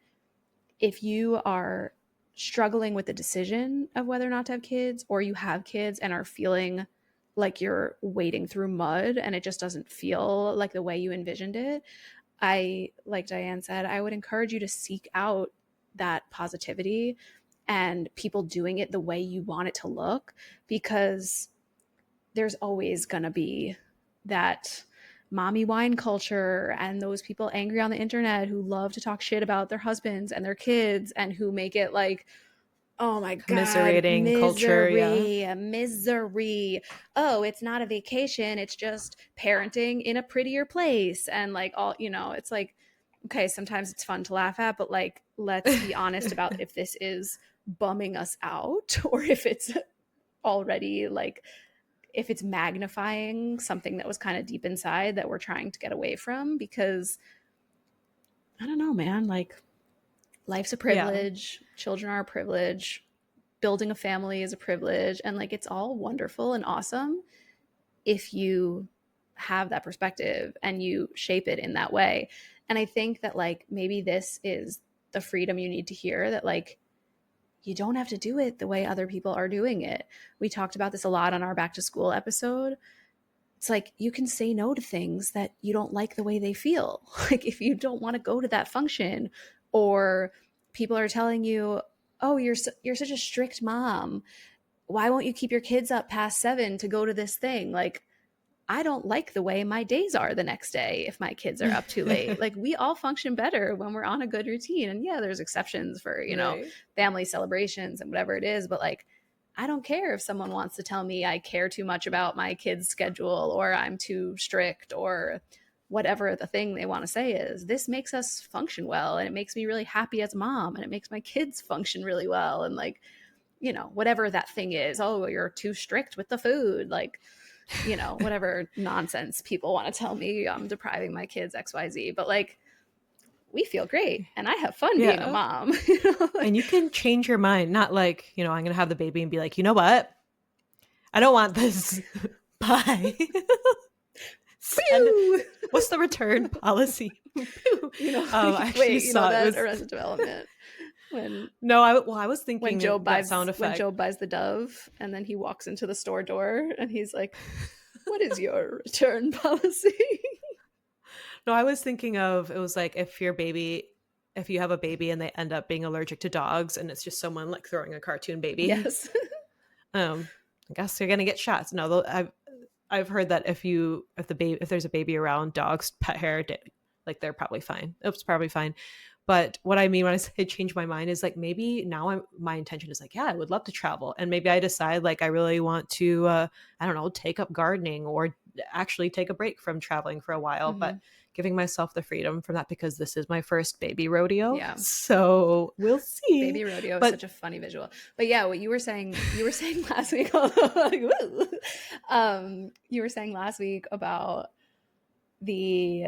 if you are struggling with the decision of whether or not to have kids, or you have kids and are feeling like you're wading through mud and it just doesn't feel like the way you envisioned it, like Diane said, I would encourage you to seek out that positivity and people doing it the way you want it to look, because there's always going to be that mommy wine culture and those people angry on the internet who love to talk shit about their husbands and their kids and who make it like, oh my God, Commiserating culture, yeah. misery. Oh, it's not a vacation. It's just parenting in a prettier place. And like all, it's like, okay, sometimes it's fun to laugh at, but like, let's be honest about if this is bumming us out or if it's already like, if it's magnifying something that was kind of deep inside that we're trying to get away from. Because I don't know, man, like life's a privilege. Yeah. Children are a privilege. Building a family is a privilege. And like, it's all wonderful and awesome if you have that perspective and you shape it in that way. And I think that like, maybe this is the freedom you need to hear, that like, you don't have to do it the way other people are doing it. We talked about this a lot on our back to school episode. It's like, you can say no to things that you don't like the way they feel. Like if you don't want to go to that function, or people are telling you, oh, you're such a strict mom. Why won't you keep your kids up past 7 to go to this thing? Like, I don't like the way my days are the next day if my kids are up too late. Like we all function better when we're on a good routine. And yeah, there's exceptions for, right, family celebrations and whatever it is. But like, I don't care if someone wants to tell me I care too much about my kids' schedule or I'm too strict or whatever the thing they want to say is. This makes us function well. And it makes me really happy as a mom. And it makes my kids function really well. And like, whatever that thing is, oh, you're too strict with the food. Like, whatever nonsense people want to tell me, I'm depriving my kids XYZ, but like, we feel great and I have fun being a mom. And you can change your mind, not like, I'm going to have the baby and be like, you know what? I don't want this. Bye. What's the return policy? I actually saw that Arrested Development. I was thinking when Joe buys sound effect. When Joe buys the dove and then he walks into the store door and he's like, what is your return policy? No, I was thinking of, it was like if you have a baby and they end up being allergic to dogs and it's just someone like throwing a cartoon baby. Yes. I guess they're gonna get shots. No, I've heard that if there's a baby around, dogs, pet hair, like they're probably fine. It's probably fine. But what I mean when I say change my mind is like, maybe now my intention is like, yeah, I would love to travel. And maybe I decide like, I really want to, I don't know, take up gardening or actually take a break from traveling for a while, but giving myself the freedom from that because this is my first baby rodeo. Yeah. So we'll see. Baby rodeo is such a funny visual. But yeah, what you were saying last week, you were saying last week about the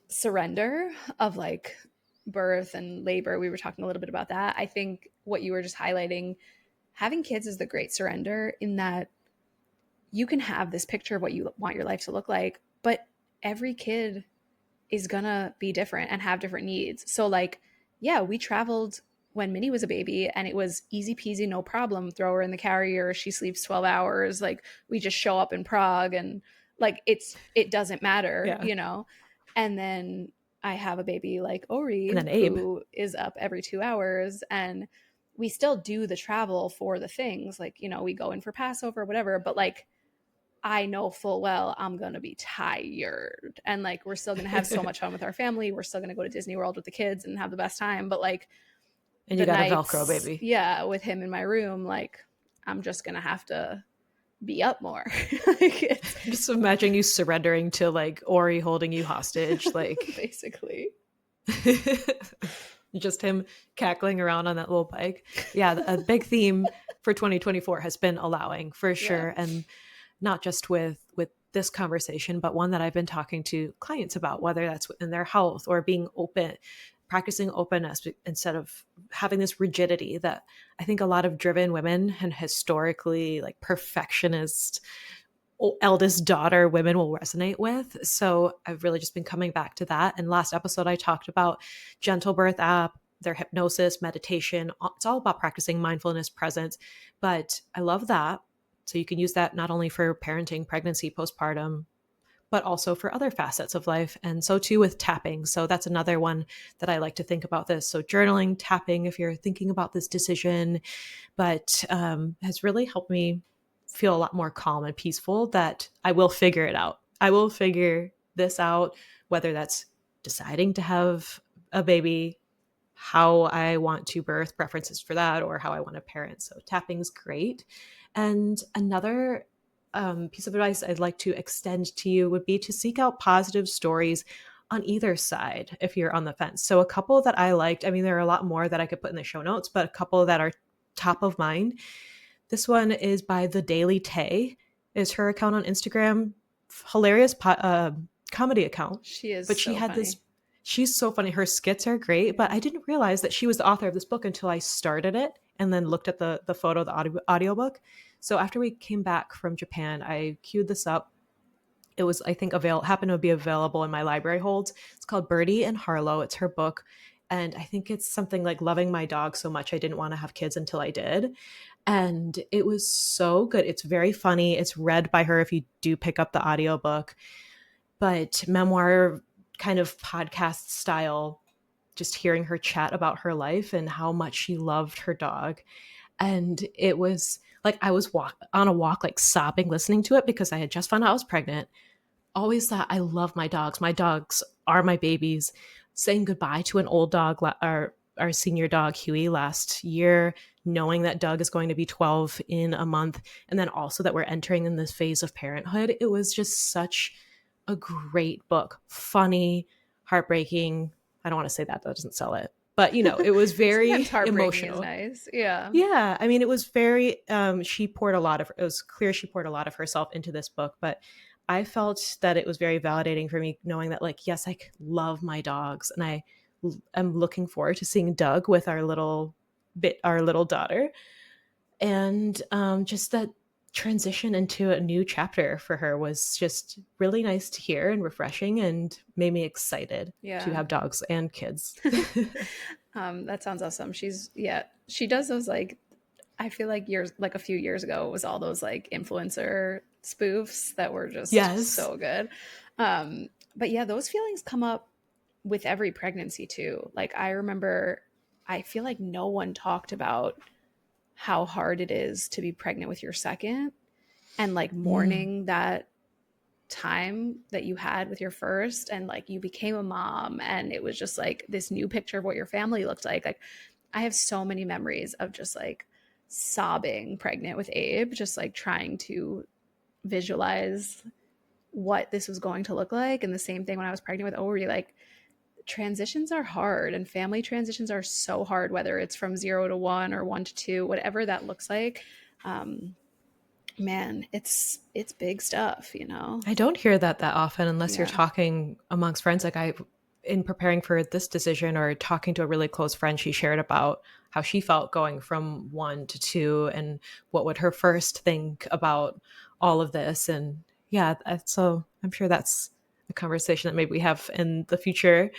surrender of like birth and labor. We were talking a little bit about that. I think what you were just highlighting, having kids is the great surrender, in that you can have this picture of what you want your life to look like, but every kid is gonna be different and have different needs. So like, yeah, we traveled when Minnie was a baby and it was easy peasy, no problem. Throw her in the carrier. She sleeps 12 hours. Like we just show up in Prague and like, it doesn't matter, And then I have a baby like Ori who is up every 2 hours, and we still do the travel for the things like, we go in for Passover, whatever. But like, I know full well I'm going to be tired, and like, we're still going to have so much fun with our family. We're still going to go to Disney World with the kids and have the best time. But like, and you got a Velcro baby. Yeah. With him in my room, like I'm just going to have to be up more. Just imagine you surrendering to like Ori holding you hostage, like basically. Just him cackling around on that little bike. Yeah, a big theme for 2024 has been allowing, for sure. Yeah. And not just with this conversation, but one that I've been talking to clients about, whether that's in their health or being open, practicing openness instead of having this rigidity that I think a lot of driven women and historically like perfectionist eldest daughter women will resonate with. So I've really just been coming back to that. And last episode, I talked about Gentle Birth app, their hypnosis, meditation. It's all about practicing mindfulness, presence. But I love that. So you can use that not only for parenting, pregnancy, postpartum, but also for other facets of life. And so too with tapping. So that's another one that I like to think about this. So journaling, tapping, if you're thinking about this decision, but has really helped me feel a lot more calm and peaceful that I will figure it out. I will figure this out, whether that's deciding to have a baby, how I want to birth, preferences for that, or how I want to parent. So tapping's great. And another piece of advice I'd like to extend to you would be to seek out positive stories on either side if you're on the fence. So a couple that I liked, I mean, there are a lot more that I could put in the show notes, but a couple that are top of mind. This one is by The Daily Tay, is her account on Instagram. Hilarious comedy account. She is, but she so had funny. this. She's so funny. Her skits are great, but I didn't realize that she was the author of this book until I started it and then looked at the photo, the audiobook. So after we came back from Japan, I queued this up. It was, I think, happened to be available in my library holds. It's called Birdie and Harlow. It's her book. And I think it's something like loving my dog so much I didn't want to have kids until I did. And it was so good. It's very funny. It's read by her if you do pick up the audiobook. But memoir kind of podcast style, just hearing her chat about her life and how much she loved her dog. And it was like I was on a walk, like sobbing, listening to it because I had just found out I was pregnant. Always thought, I love my dogs. My dogs are my babies. Saying goodbye to an old dog, our senior dog, Huey, last year, knowing that Doug is going to be 12 in a month. And then also that we're entering in this phase of parenthood. It was just such a great book. Funny, heartbreaking. I don't want to say that doesn't sell it. But, it was very emotional. Is nice. Yeah. Yeah. I mean, it was very, it was clear she poured a lot of herself into this book, but I felt that it was very validating for me knowing that, like, yes, I love my dogs and I am looking forward to seeing Doug with our little daughter. And just that transition into a new chapter for her was just really nice to hear and refreshing and made me excited to have dogs and kids. That sounds awesome. She does those, like, I feel like a few years ago, it was all those like influencer spoofs that were just so good. But yeah, those feelings come up with every pregnancy too. Like I remember, I feel like no one talked about how hard it is to be pregnant with your second and like mourning that time that you had with your first and like you became a mom and it was just like this new picture of what your family looked like. Like I have so many memories of just like sobbing pregnant with Abe, just like trying to visualize what this was going to look like. And the same thing when I was pregnant with Ori, like transitions are hard and family transitions are so hard, whether it's from 0 to 1 or 1 to 2, whatever that looks like. Man, it's big stuff, I don't hear that often unless you're talking amongst friends. Like in preparing for this decision or talking to a really close friend, she shared about how she felt going from 1 to 2 and what would her first think about all of this. And so I'm sure that's a conversation that maybe we have in the future.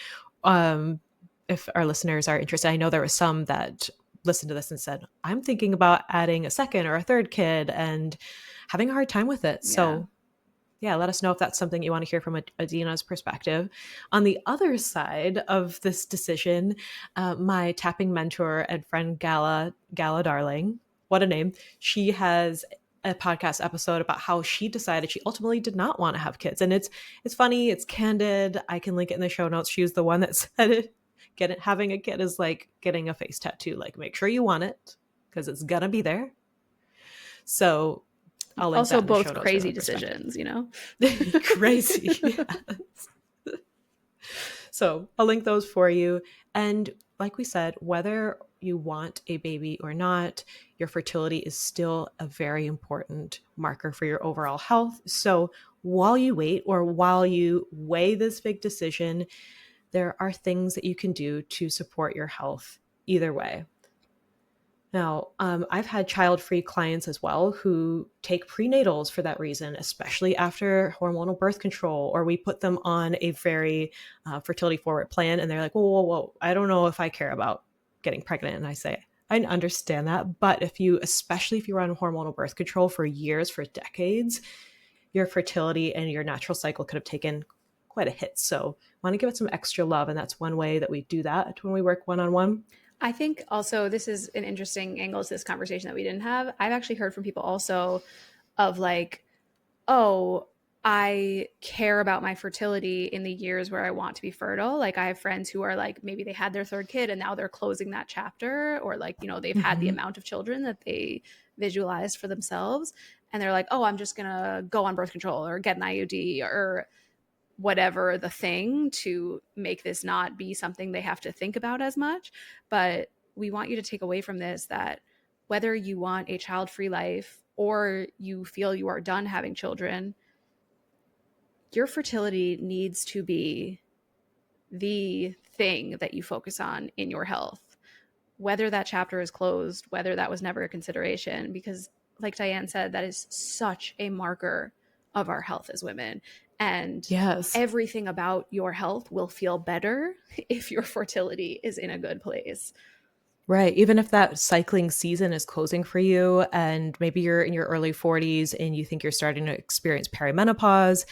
If our listeners are interested, I know there were some that listened to this and said, I'm thinking about adding a second or a third kid and having a hard time with it. So let us know if that's something you want to hear from Adina's perspective. On the other side of this decision, my tapping mentor and friend Gala Darling, what a name. She has a podcast episode about how she decided she ultimately did not want to have kids. And it's funny, it's candid. I can link it in the show notes. She was the one that said it. Having a kid is like getting a face tattoo. Like, make sure you want it because it's gonna be there. So I'll link also that in the show both notes crazy decisions, Crazy. Yes. So I'll link those for you. And like we said, whether you want a baby or not, your fertility is still a very important marker for your overall health. So while you wait or while you weigh this big decision, there are things that you can do to support your health either way. Now, I've had child-free clients as well who take prenatals for that reason, especially after hormonal birth control, or we put them on a very fertility forward plan and they're like, whoa, I don't know if I care about getting pregnant. And I say, I understand that. But especially if you were on hormonal birth control for years, for decades, your fertility and your natural cycle could have taken quite a hit. So want to give it some extra love. And that's one way that we do that when we work one-on-one. I think also this is an interesting angle to this conversation that we didn't have. I've actually heard from people also of like, oh, I care about my fertility in the years where I want to be fertile. Like I have friends who are like, maybe they had their third kid and now they're closing that chapter, or like, you know, they've had the amount of children that they visualized for themselves. And they're like, oh, I'm just going to go on birth control or get an IUD or whatever the thing to make this not be something they have to think about as much. But we want you to take away from this that whether you want a child-free life or you feel you are done having children, your fertility needs to be the thing that you focus on in your health, whether that chapter is closed, whether that was never a consideration, because like Diane said, that is such a marker of our health as women. And yes, everything about your health will feel better if your fertility is in a good place. Right. Even if that cycling season is closing for you and maybe you're in your early 40s and you think you're starting to experience perimenopause,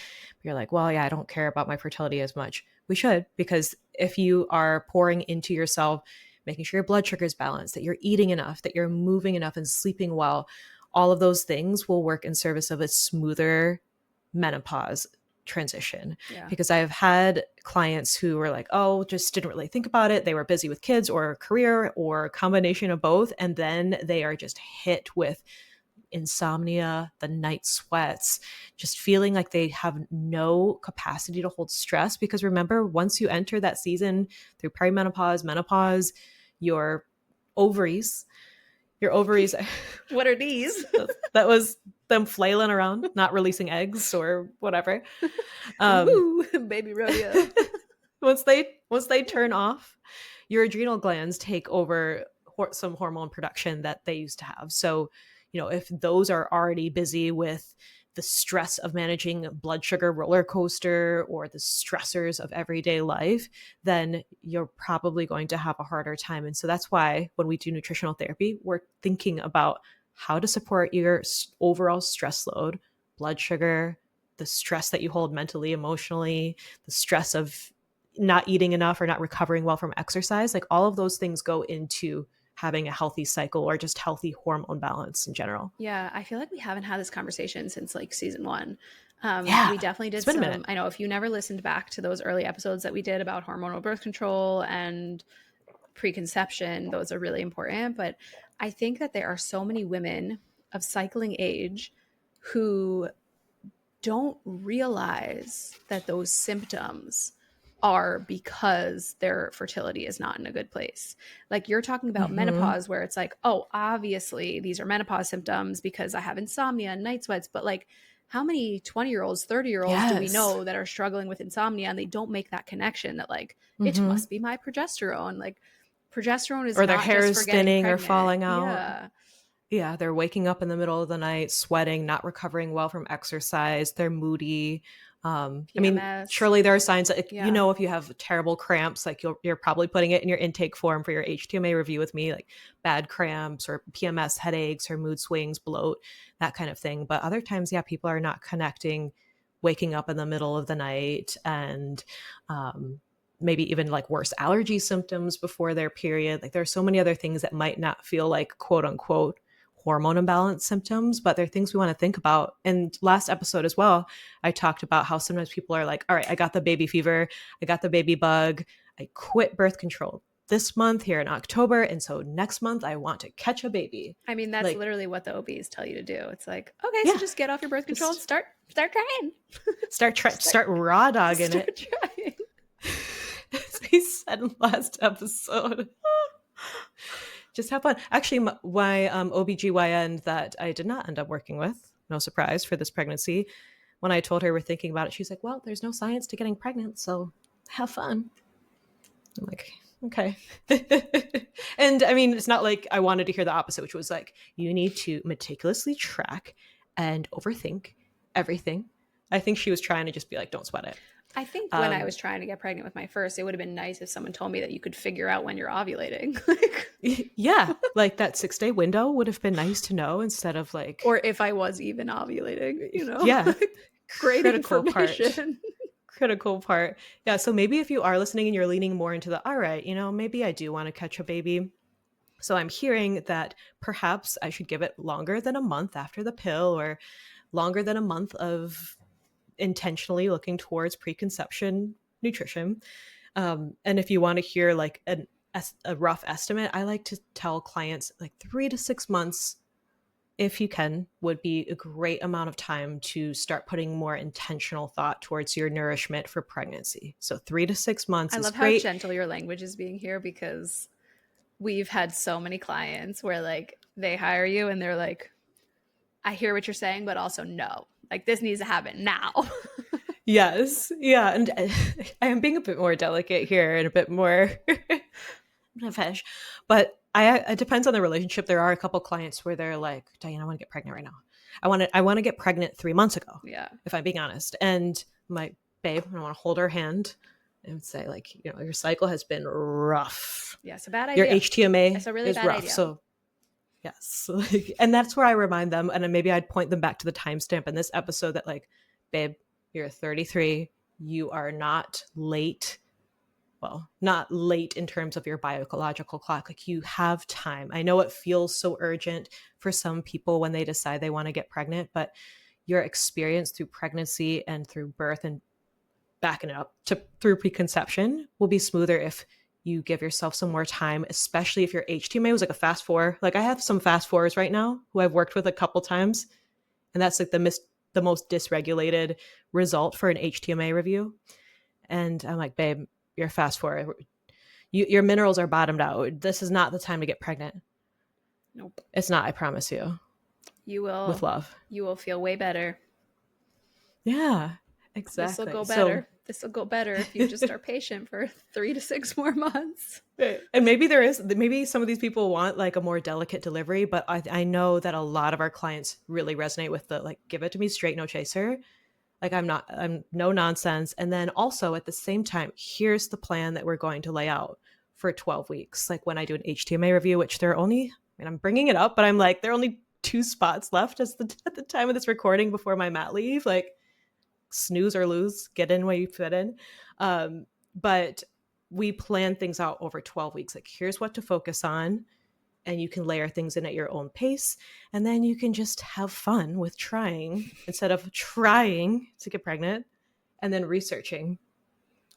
you're like, well, yeah, I don't care about my fertility as much. We should, because if you are pouring into yourself, making sure your blood sugar is balanced, that you're eating enough, that you're moving enough and sleeping well, all of those things will work in service of a smoother menopause transition. Yeah. Because I've had clients who were like, oh, just didn't really think about it. They were busy with kids or career or a combination of both. And then they are just hit with insomnia, the night sweats, just feeling like they have no capacity to hold stress. Because remember, once you enter that season through perimenopause, menopause, your ovaries, what are these? that was them flailing around, not releasing eggs or whatever. Woo, baby rodeo. Once they turn off, your adrenal glands take over some hormone production that they used to have. So, you know, if those are already busy with the stress of managing blood sugar roller coaster or the stressors of everyday life, then you're probably going to have a harder time. And so that's why when we do nutritional therapy, we're thinking about how to support your overall stress load, blood sugar, the stress that you hold mentally, emotionally, the stress of not eating enough or not recovering well from exercise. Like all of those things go into having a healthy cycle or just healthy hormone balance in general. Yeah, I feel like we haven't had this conversation since like season 1. Yeah, we definitely did it's been a minute. I know if you never listened back to those early episodes that we did about hormonal birth control and preconception, those are really important. But I think that there are so many women of cycling age who don't realize that those symptoms are because their fertility is not in a good place. Like you're talking about menopause, where it's like, oh, obviously these are menopause symptoms because I have insomnia and night sweats. But like, how many 20-year-olds, 30-year-olds do we know that are struggling with insomnia and they don't make that connection that like, it must be my progesterone. Like progesterone is or their not hair just is for getting thinning or pregnant. falling out. Yeah. Yeah, they're waking up in the middle of the night, sweating, not recovering well from exercise. They're moody. I mean, surely there are signs that, you know, if you have terrible cramps, like you're probably putting it in your intake form for your HTMA review with me, like bad cramps or PMS, headaches or mood swings, bloat, that kind of thing. But other times, yeah, people are not connecting, waking up in the middle of the night and maybe even like worse allergy symptoms before their period. Like there are so many other things that might not feel like quote unquote hormone imbalance symptoms, but they're things we want to think about. And last episode as well, I talked about how sometimes people are like, all right, I got the baby fever, I got the baby bug, I quit birth control this month here in October, and so next month I want to catch a baby. I mean, that's like, literally what the OBs tell you to do. It's like, okay, so just get off your birth control and start trying. Start raw dogging it. Trying. As we said in last episode. Just have fun. Actually, my OBGYN that I did not end up working with, no surprise for this pregnancy, when I told her we're thinking about it, she's like, well, there's no science to getting pregnant, so have fun. I'm like, okay. And I mean, it's not like I wanted to hear the opposite, which was like, you need to meticulously track and overthink everything. I think she was trying to just be like, don't sweat it. I think when I was trying to get pregnant with my first, it would have been nice if someone told me that you could figure out when you're ovulating. Yeah, like that 6-day window would have been nice to know instead of like... Or if I was even ovulating, you know? Yeah, Great critical part. information. Critical part. Yeah. So maybe if you are listening and you're leaning more into the, all right, maybe I do want to catch a baby. So I'm hearing that perhaps I should give it longer than a month after the pill, or longer than a month of intentionally looking towards preconception nutrition. And if you want to hear like a rough estimate, I like to tell clients like 3 to 6 months, if you can, would be a great amount of time to start putting more intentional thought towards your nourishment for pregnancy. So 3 to 6 months I is love great. how gentle your language is being here, because we've had so many clients where like they hire you and they're like, I hear what you're saying, but also no, like this needs to happen now. Yes. Yeah. And I am being a bit more delicate here and a bit more fish. But it depends on the relationship. There are a couple clients where they're like, Diane, I want to get pregnant right now. I want to get pregnant 3 months ago. Yeah. If I'm being honest. And I'm like, babe, I want to hold her hand and say like, your cycle has been rough. Yeah. It's a bad idea. Your HTMA It's a really is bad rough. idea. So yes. And that's where I remind them. And then maybe I'd point them back to the timestamp in this episode that like, babe, you're 33. You are not late. Well, not late in terms of your biological clock. Like you have time. I know it feels so urgent for some people when they decide they want to get pregnant, but your experience through pregnancy and through birth and backing it up through preconception will be smoother if you give yourself some more time, especially if your HTMA was like a fast 4. Like I have some fast 4s right now who I've worked with a couple times, and that's like the most dysregulated result for an HTMA review. And I'm like, babe, you're fast 4. Your minerals are bottomed out. This is not the time to get pregnant. Nope. It's not, I promise you. You will. With love. You will feel way better. Yeah, exactly. This will go better. This will go better if you just are patient for 3 to 6 more months. And maybe some of these people want like a more delicate delivery, but I know that a lot of our clients really resonate with the like, give it to me straight, no chaser. Like I'm no nonsense. And then also at the same time, here's the plan that we're going to lay out for 12 weeks. Like when I do an HTMA review, which I'm bringing it up, but I'm like, there are only 2 spots left at the time of this recording before my mat leave. Like snooze or lose, get in where you fit in. But we plan things out over 12 weeks. Like here's what to focus on. And you can layer things in at your own pace. And then you can just have fun with trying instead of trying to get pregnant and then researching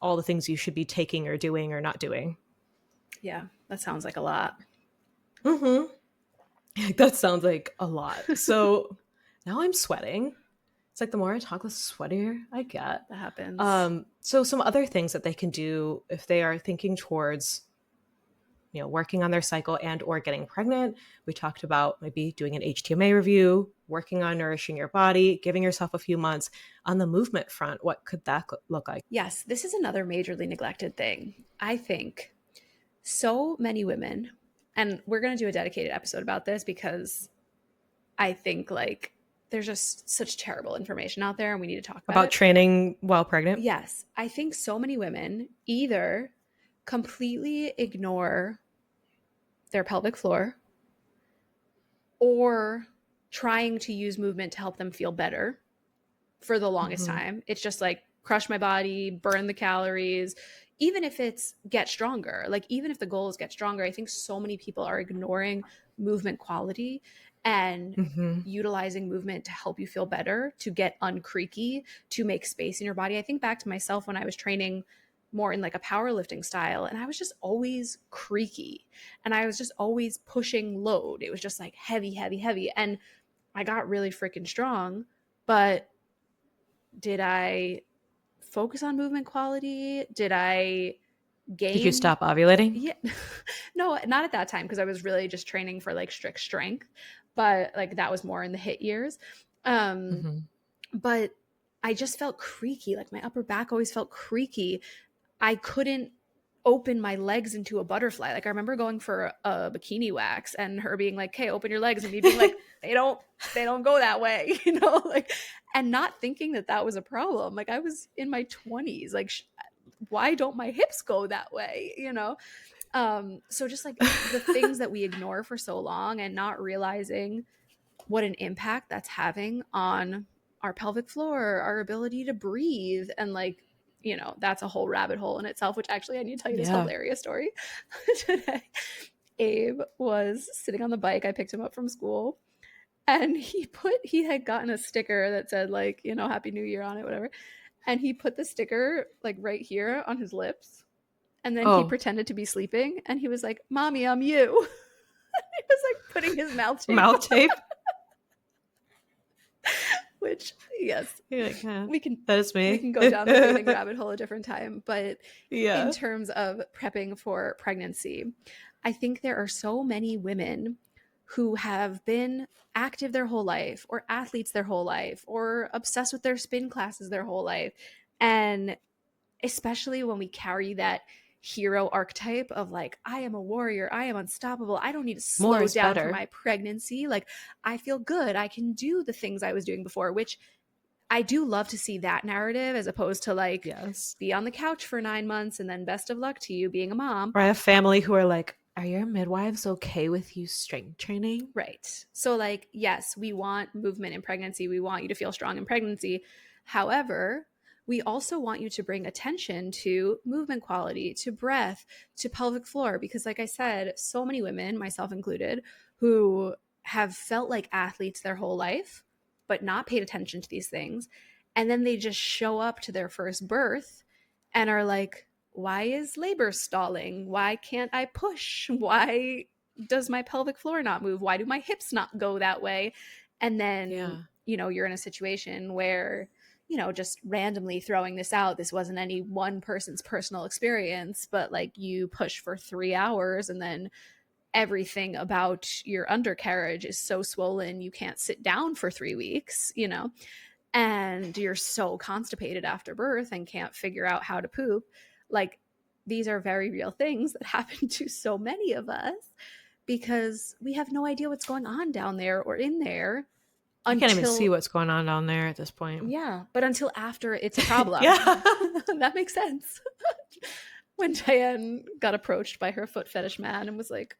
all the things you should be taking or doing or not doing. Yeah, that sounds like a lot. Mm-hmm. That sounds like a lot. So now I'm sweating. It's like the more I talk, the sweatier I get. That happens. So some other things that they can do if they are thinking towards working on their cycle and or getting pregnant. We talked about maybe doing an HTMA review, working on nourishing your body, giving yourself a few months. On the movement front, what could that look like? Yes, this is another majorly neglected thing. I think so many women, and we're going to do a dedicated episode about this because I think like there's just such terrible information out there and we need to talk about it. Training while pregnant? Yes. I think so many women either completely ignore their pelvic floor or trying to use movement to help them feel better for the longest time. It's just like crush my body, burn the calories, even if it's get stronger. Like even if the goal is get stronger, I think so many people are ignoring movement quality and utilizing movement to help you feel better, to get uncreaky, to make space in your body. I think back to myself when I was training more in like a powerlifting style, and I was just always creaky and I was just always pushing load. It was just like heavy, heavy, heavy. And I got really freaking strong, but did I focus on movement quality? Did I gain? Did you stop ovulating? Yeah. No, not at that time because I was really just training for like strict strength, but like that was more in the HIIT years. But I just felt creaky. Like my upper back always felt creaky. I couldn't open my legs into a butterfly. Like I remember going for a bikini wax and her being like, "Hey, open your legs," and me being like, they don't go that way, like, and not thinking that was a problem. Like I was in my 20s. Like, why don't my hips go that way? So just like the things that we ignore for so long and not realizing what an impact that's having on our pelvic floor, our ability to breathe, and like, you know, that's a whole rabbit hole in itself, which actually I need to tell you this hilarious story. Today, Abe was sitting on the bike. I picked him up from school, and he had gotten a sticker that said like, you know, Happy New Year on it, whatever. And he put the sticker like right here on his lips. And then he pretended to be sleeping, and he was like, "Mommy, I'm you." He was like putting his mouth tape. Mouth tape? Which, yes, Like, we can. That is me. We can go down the bathing rabbit hole a different time. But Yeah. in terms of prepping for pregnancy, I think there are so many women who have been active their whole life, or athletes their whole life, or obsessed with their spin classes their whole life. And especially when we carry that hero archetype of like, I am a warrior, I am unstoppable, I don't need to slow down for my pregnancy, like I feel good, I can do the things I was doing before, which I do love to see that narrative, as opposed to like, be on the couch for 9 months and then best of luck to you being a mom. Or I have family who are like, are your midwives okay with you strength training? Right. So like, yes, we want movement in pregnancy, we want you to feel strong in pregnancy. However, we also want you to bring attention to movement quality, to breath, to pelvic floor, because like I said, so many women, myself included, who have felt like athletes their whole life, but not paid attention to these things. And then they just show up to their first birth and are like, why is labor stalling? Why can't I push? Why does my pelvic floor not move? Why do my hips not go that way? And then, you know, you're in a situation where, you know, just randomly throwing this out, this wasn't any one person's personal experience, but like you push for 3 hours and then everything about your undercarriage is so swollen you can't sit down for 3 weeks, you know, and you're so constipated after birth and can't figure out how to poop. Like, these are very real things that happen to so many of us because we have no idea what's going on down there or in there. I can't even see what's going on down there at this point. Yeah, but until after it's a problem. Yeah. That makes sense. When Diane got approached by her foot fetish man and was like,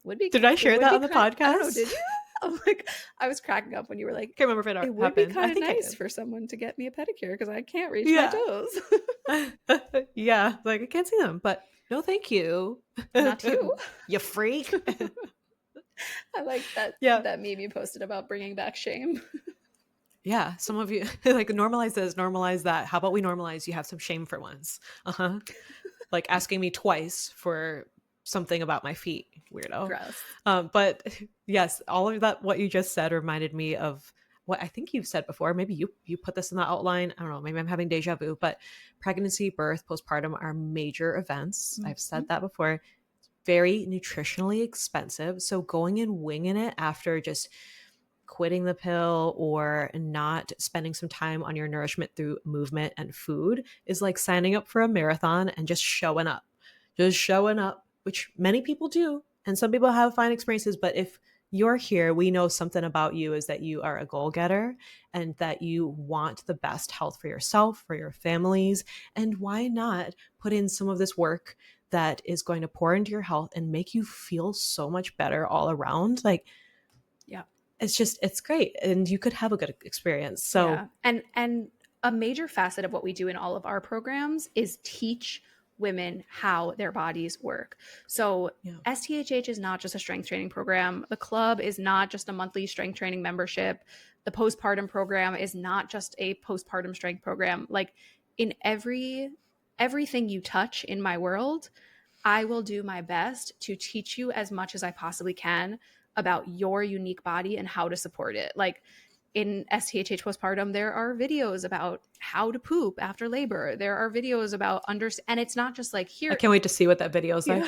did I share that on the podcast? I don't know, did you? I'm like, I was cracking up when you were like, I can't remember if it would happened. be kind of nice for someone to get me a pedicure because I can't reach my toes. Yeah, like I can't see them, but no thank you. Not you. You freak. I like that that meme you posted about bringing back shame. Yeah, some of you like normalize this, normalize that. How about we normalize you have some shame for once? Like asking me twice for something about my feet, weirdo. Gross. But yes, all of that, what you just said reminded me of what I think you've said before. Maybe you put this in the outline. I don't know, maybe I'm having deja vu, but pregnancy, birth, postpartum are major events. I've said that before. Very nutritionally expensive. So going and winging it after just quitting the pill or not spending some time on your nourishment through movement and food is like signing up for a marathon and just showing up, which many people do. And some people have fine experiences. But if you're here, we know something about you is that you are a goal getter and that you want the best health for yourself, for your families. And why not put in some of this work that is going to pour into your health and make you feel so much better all around? Like, yeah, it's great. And you could have a good experience. So, and a major facet of what we do in all of our programs is teach women how their bodies work. So STHH is not just a strength training program. The club is not just a monthly strength training membership. The postpartum program is not just a postpartum strength program. Like, in everything you touch in my world, I will do my best to teach you as much as I possibly can about your unique body and how to support it. Like, in STHH postpartum, there are videos about how to poop after labor. There are videos about and it's not just like here. I can't wait to see what that video is like.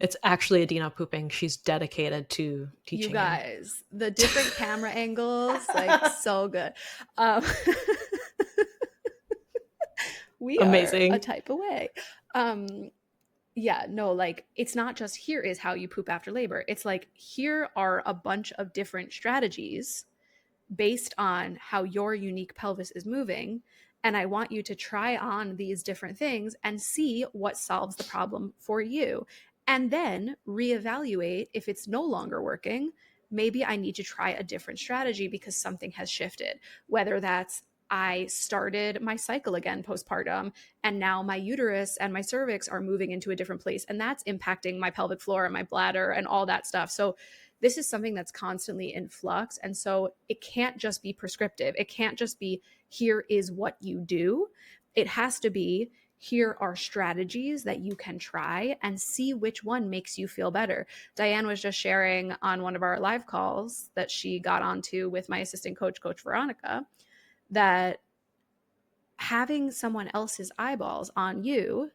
It's actually Adina pooping. She's dedicated to teaching. You guys, the different camera angles, like so good. We amazing. are a type away. Yeah, no, like, it's not just here is how you poop after labor. It's like, here are a bunch of different strategies based on how your unique pelvis is moving. And I want you to try on these different things and see what solves the problem for you. And then reevaluate if it's no longer working maybe I need to try a different strategy because something has shifted, whether that's I started my cycle again postpartum, and now my uterus and my cervix are moving into a different place, and that's impacting my pelvic floor and my bladder and all that stuff. So this is something that's constantly in flux. And so it can't just be prescriptive. It can't just be, here is what you do. It has to be, here are strategies that you can try and see which one makes you feel better. Diane was just sharing on one of our live calls that she got onto with my assistant coach, Coach Veronica, that having someone else's eyeballs on you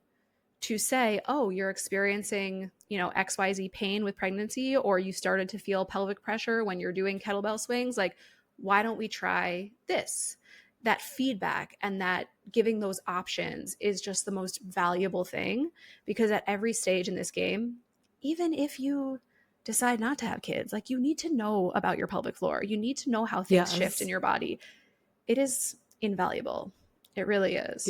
to say, oh, you're experiencing, XYZ pain with pregnancy, or you started to feel pelvic pressure when you're doing kettlebell swings, like, why don't we try this? That feedback and that giving those options is just the most valuable thing, because at every stage in this game, even if you decide not to have kids, like, you need to know about your pelvic floor. You need to know how things shift in your body. It is invaluable. It really is.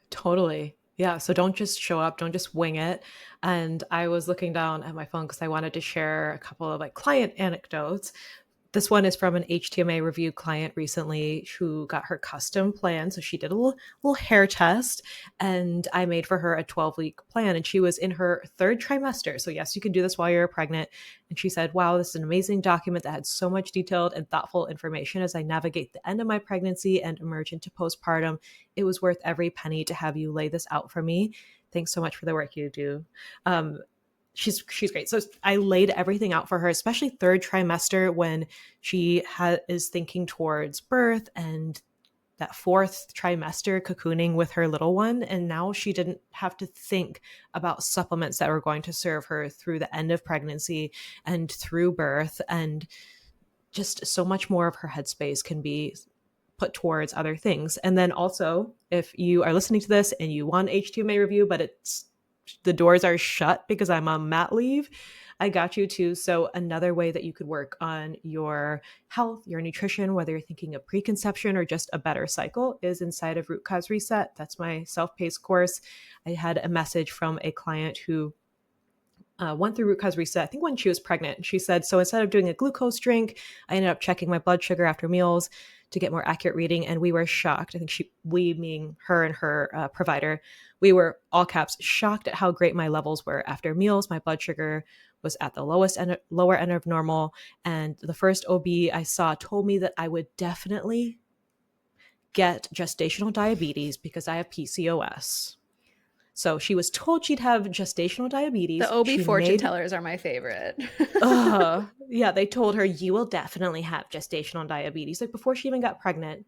Totally. Yeah. So don't just show up, don't just wing it. And I was looking down at my phone because I wanted to share a couple of client anecdotes. This one is from an HTMA review client recently who got her custom plan. So she did a little hair test, and I made for her a 12-week plan, and she was in her 3rd trimester. So yes, you can do this while you're pregnant. And she said, wow, this is an amazing document that had so much detailed and thoughtful information as I navigate the end of my pregnancy and emerge into postpartum. It was worth every penny to have you lay this out for me. Thanks so much for the work you do. She's great. So I laid everything out for her, especially 3rd trimester when she is thinking towards birth, and that 4th trimester cocooning with her little one. And now she didn't have to think about supplements that were going to serve her through the end of pregnancy and through birth. And just so much more of her headspace can be put towards other things. And then also, if you are listening to this and you want HTMA review, but the doors are shut because I'm on mat leave, I got you too. So another way that you could work on your health, your nutrition, whether you're thinking of preconception or just a better cycle, is inside of Root Cause Reset. That's my self-paced course. I had a message from a client who went through Root Cause Reset, I think when she was pregnant. She said, so instead of doing a glucose drink, I ended up checking my blood sugar after meals to get more accurate reading. And we were shocked. I think we meaning her and her provider, we were, all caps, shocked at how great my levels were after meals. My blood sugar was at the lower end of normal. And the first OB I saw told me that I would definitely get gestational diabetes because I have PCOS. So she was told she'd have gestational diabetes. The OB fortune tellers are my favorite. Yeah, they told her, you will definitely have gestational diabetes, before she even got pregnant.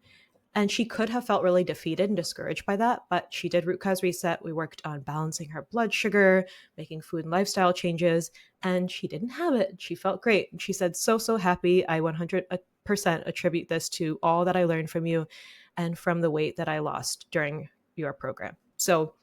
And she could have felt really defeated and discouraged by that, but she did Root Cause Reset. We worked on balancing her blood sugar, making food and lifestyle changes, and she didn't have it. She felt great. And she said, so happy. I 100% attribute this to all that I learned from you and from the weight that I lost during your program. So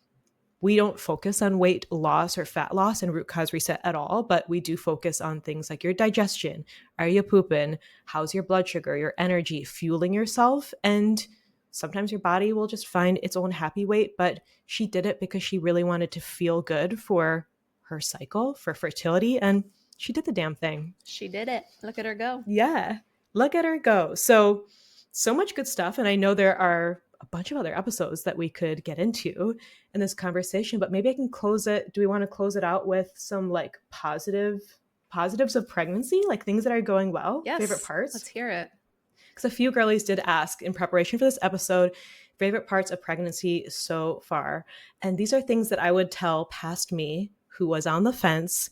we don't focus on weight loss or fat loss in Root Cause Reset at all, but we do focus on things like your digestion. Are you pooping? How's your blood sugar, your energy, fueling yourself? And sometimes your body will just find its own happy weight, but she did it because she really wanted to feel good for her cycle, for fertility, and she did the damn thing. She did it. Look at her go. Yeah, look at her go. So much good stuff. And I know there are a bunch of other episodes that we could get into in this conversation, but maybe I can close it. Do we want to close it out with some positives of pregnancy, things that are going well? Yes. Favorite parts? Let's hear it. Because a few girlies did ask in preparation for this episode, favorite parts of pregnancy so far. And these are things that I would tell past me who was on the fence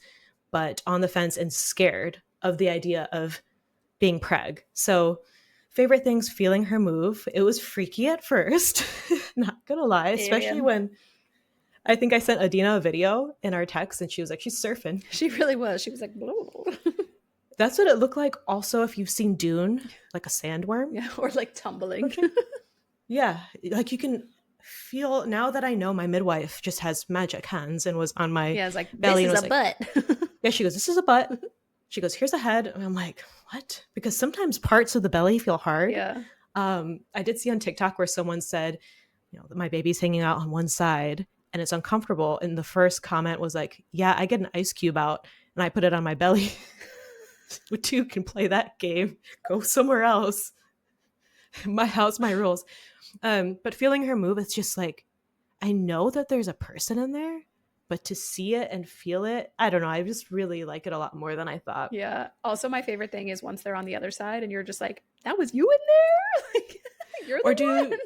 and scared of the idea of being preg. So favorite things, feeling her move. It was freaky at first, not gonna lie, especially when I think I sent Adina a video in our text and she was like, she's surfing. She really was. She was like, blah. That's what it looked like. Also, if you've seen Dune, like a sandworm. Yeah, or tumbling. Yeah, you can feel, now that I know my midwife just has magic hands and was on my belly. This is a butt. Yeah, she goes, this is a butt. She goes, here's a head. And I'm like, what? Because sometimes parts of the belly feel hard. Yeah. I did see on TikTok where someone said, that my baby's hanging out on one side and it's uncomfortable. And the first comment was like, yeah, I get an ice cube out and I put it on my belly. You two can play that game. Go somewhere else. My house, my rules. But feeling her move, it's just like, I know that there's a person in there, but to see it and feel it, I don't know. I just really like it a lot more than I thought. Yeah. Also, my favorite thing is once they're on the other side and you're just like, that was you in there? Like, you're the one.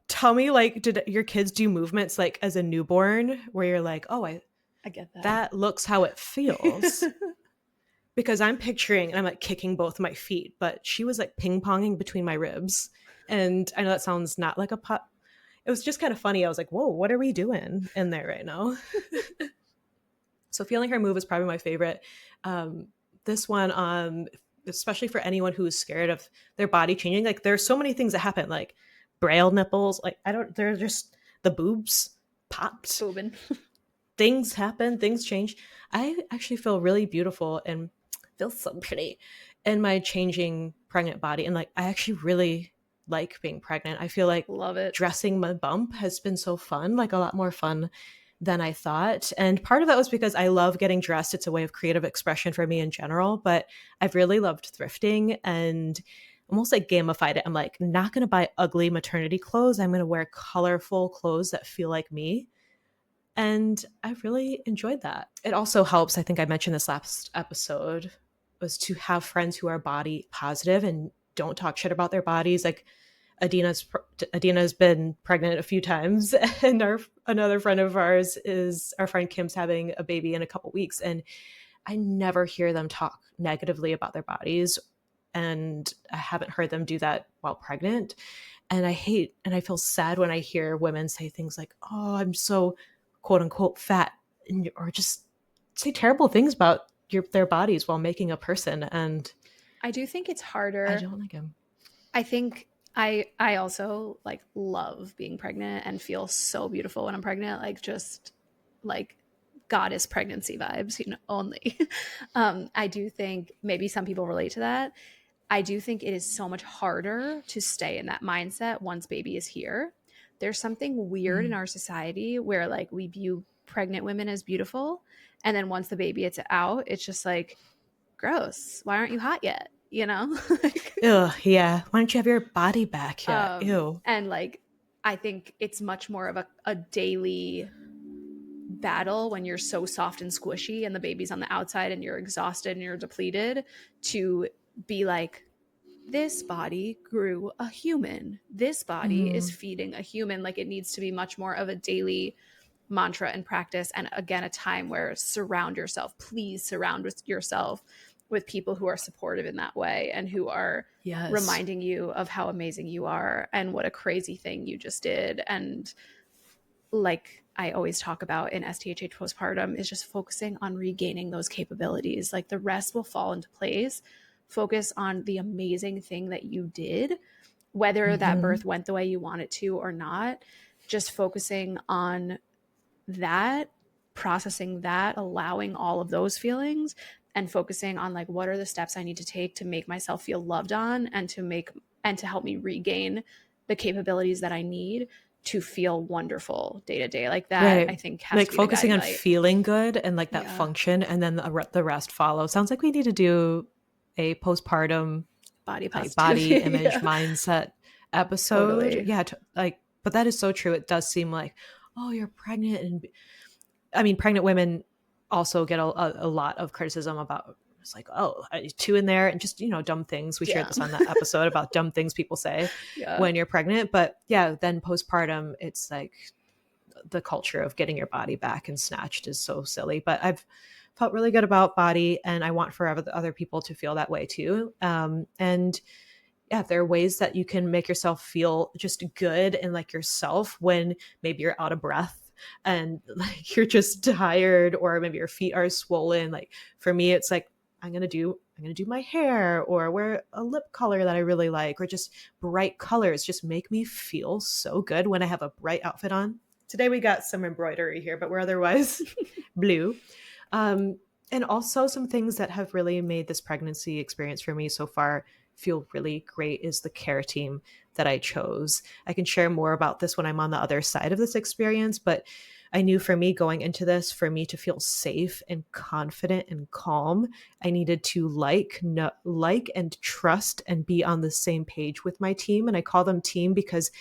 Tell me, like, did your kids do movements like as a newborn where you're like, oh, I get that. That looks how it feels. Because I'm picturing, and I'm like kicking both my feet, but she was like ping-ponging between my ribs. And I know that sounds not like a pup. It was just kind of funny. I was like, whoa, what are we doing in there right now? So feeling her move is probably my favorite. This one, especially for anyone who's scared of their body changing, like there's so many things that happen, like braille nipples. Like they're just the boobs popped. Boobin. Things happen, things change. I actually feel really beautiful and feel so pretty in my changing pregnant body. And like, I actually really like being pregnant. I feel like love it. Dressing my bump has been so fun, like a lot more fun than I thought. And part of that was because I love getting dressed. It's a way of creative expression for me in general, but I've really loved thrifting and almost like gamified it. I'm like, not going to buy ugly maternity clothes. I'm going to wear colorful clothes that feel like me. And I really enjoyed that. It also helps, I think I mentioned this last episode, was to have friends who are body positive and don't talk shit about their bodies. Like Adina's been pregnant a few times, and another friend of ours is our friend Kim's having a baby in a couple weeks, and I never hear them talk negatively about their bodies, and I haven't heard them do that while pregnant. And I hate and I feel sad when I hear women say things like, "Oh, I'm so quote unquote fat," or just say terrible things about their bodies while making a person. And I do think it's harder. I don't like him. I think I also like love being pregnant and feel so beautiful when I'm pregnant, like just like goddess pregnancy vibes, you know, only. I do think maybe some people relate to that. I do think it is so much harder to stay in that mindset once baby is here. There's something weird in our society where like we view pregnant women as beautiful, and then once the baby is out, it's just like, gross. Why aren't you hot yet? You know? Ew, yeah. Why don't you have your body back yet? Ew. And like, I think it's much more of a daily battle when you're so soft and squishy and the baby's on the outside and you're exhausted and you're depleted, to be like, this body grew a human. This body is feeding a human. Like, it needs to be much more of a daily mantra and practice. And again, a time where please surround yourself with people who are supportive in that way and who are reminding you of how amazing you are and what a crazy thing you just did. And like I always talk about in STHH postpartum, is just focusing on regaining those capabilities. Like the rest will fall into place. Focus on the amazing thing that you did, whether that birth went the way you want it to or not. Just focusing on that, processing that, allowing all of those feelings, and focusing on like, what are the steps I need to take to make myself feel loved on and to help me regain the capabilities that I need to feel wonderful day to day. Like that, right. I think has like to be focusing on feeling good and like that function, and then the rest follows. Sounds like we need to do a postpartum body image mindset episode. Totally. Yeah, but that is so true. It does seem like, oh, you're pregnant, and I mean, pregnant women also get a lot of criticism about, it's like, oh, two in there, and just, you know, dumb things. We shared this on that episode about dumb things people say when you're pregnant. But yeah, then postpartum, it's like the culture of getting your body back and snatched is so silly. But I've felt really good about body, and I want for other people to feel that way too. And yeah, there are ways that you can make yourself feel just good and like yourself when maybe you're out of breath and like you're just tired, or maybe your feet are swollen. Like for me, it's like, I'm going to do my hair, or wear a lip color that I really like, or just bright colors just make me feel so good when I have a bright outfit on. Today we got some embroidery here, but we're otherwise blue. And also some things that have really made this pregnancy experience for me so far feel really great is the care team that I chose. I can share more about this when I'm on the other side of this experience, but I knew for me going into this, for me to feel safe and confident and calm, I needed to like and trust and be on the same page with my team. And I call them team because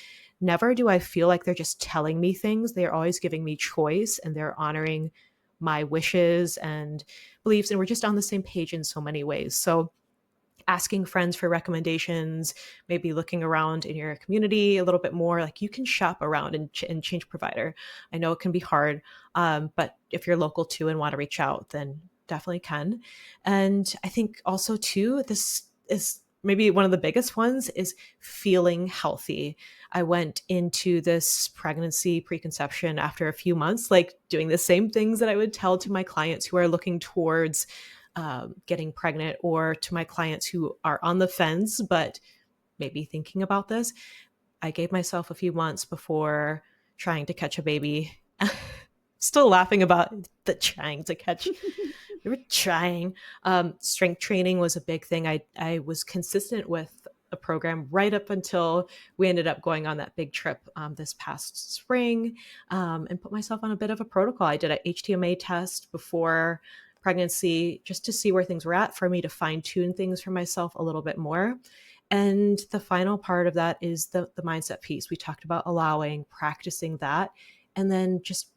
never do I feel like they're just telling me things. They're always giving me choice, and they're honoring my wishes and beliefs. And we're just on the same page in so many ways. So asking friends for recommendations, maybe looking around in your community a little bit more, like you can shop around and change provider. I know it can be hard, but if you're local too and want to reach out, then definitely can. And I think also too, this is maybe one of the biggest ones, is feeling healthy. I went into this pregnancy preconception after a few months, like doing the same things that I would tell to my clients who are looking towards getting pregnant, or to my clients who are on the fence, but maybe thinking about this. I gave myself a few months before trying to catch a baby. Still laughing about the trying to catch. We were trying. Strength training was a big thing. I was consistent with a program right up until we ended up going on that big trip this past spring, and put myself on a bit of a protocol. I did an HTMA test before pregnancy just to see where things were at, for me to fine tune things for myself a little bit more. And the final part of that is the mindset piece. We talked about allowing, practicing that, and then just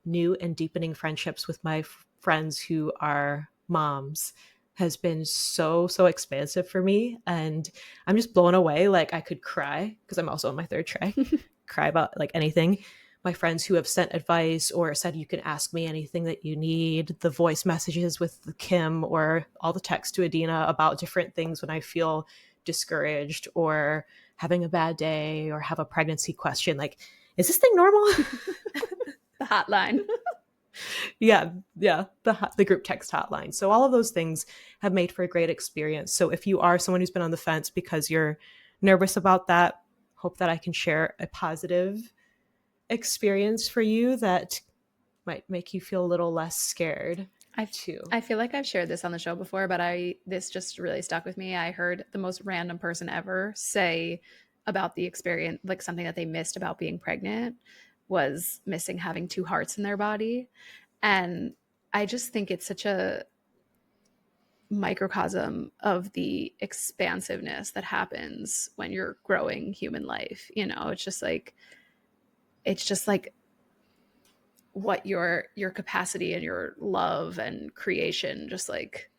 new and deepening friendships with my friends who are moms has been so expansive for me. And I'm just blown away. Like I could cry, because I'm also on my third try, cry about like anything. My friends who have sent advice or said, you can ask me anything that you need, the voice messages with Kim, or all the text to Adina about different things when I feel discouraged or having a bad day or have a pregnancy question. Like, is this thing normal? The hotline. Yeah. The group text hotline. So all of those things have made for a great experience. So if you are someone who's been on the fence because you're nervous about that, hope that I can share a positive experience for you that might make you feel a little less scared. I feel like I've shared this on the show before, but this just really stuck with me. I heard the most random person ever say about the experience, like something that they missed about being pregnant was missing having two hearts in their body. And I just think it's such a microcosm of the expansiveness that happens when you're growing human life. You know, it's just like what your capacity and your love and creation just like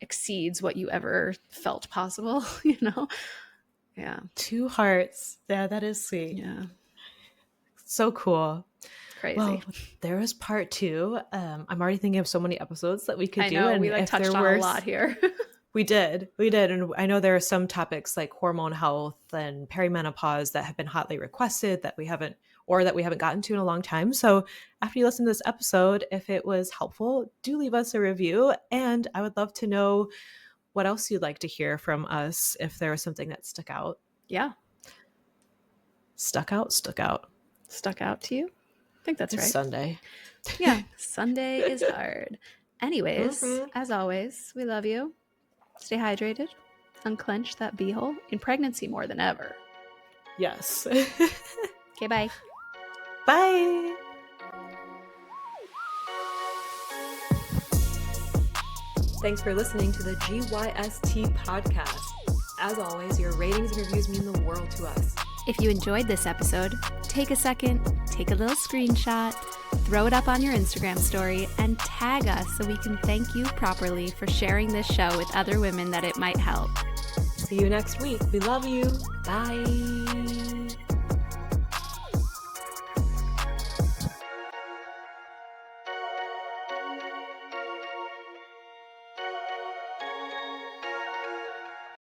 exceeds what you ever felt possible, you know? Yeah. Two hearts. Yeah, that is sweet. Yeah. So cool. Crazy. Well, there was part 2. I'm already thinking of so many episodes that we could do. And we like touched on a lot here. We did. And I know there are some topics like hormone health and perimenopause that have been hotly requested that we haven't gotten to in a long time. So after you listen to this episode, if it was helpful, do leave us a review. And I would love to know what else you'd like to hear from us if there was something that stuck out. Yeah. Stuck out To you? I think that's it's right. Sunday. Yeah. Sunday is hard. Anyways, as always, we love you. Stay hydrated. Unclench that beehole in pregnancy more than ever. Yes. Okay, bye. Bye. Thanks for listening to the GYST podcast. As always, your ratings and reviews mean the world to us. If you enjoyed this episode, take a second, take a little screenshot, throw it up on your Instagram story, and tag us so we can thank you properly for sharing this show with other women that it might help. See you next week. We love you. Bye.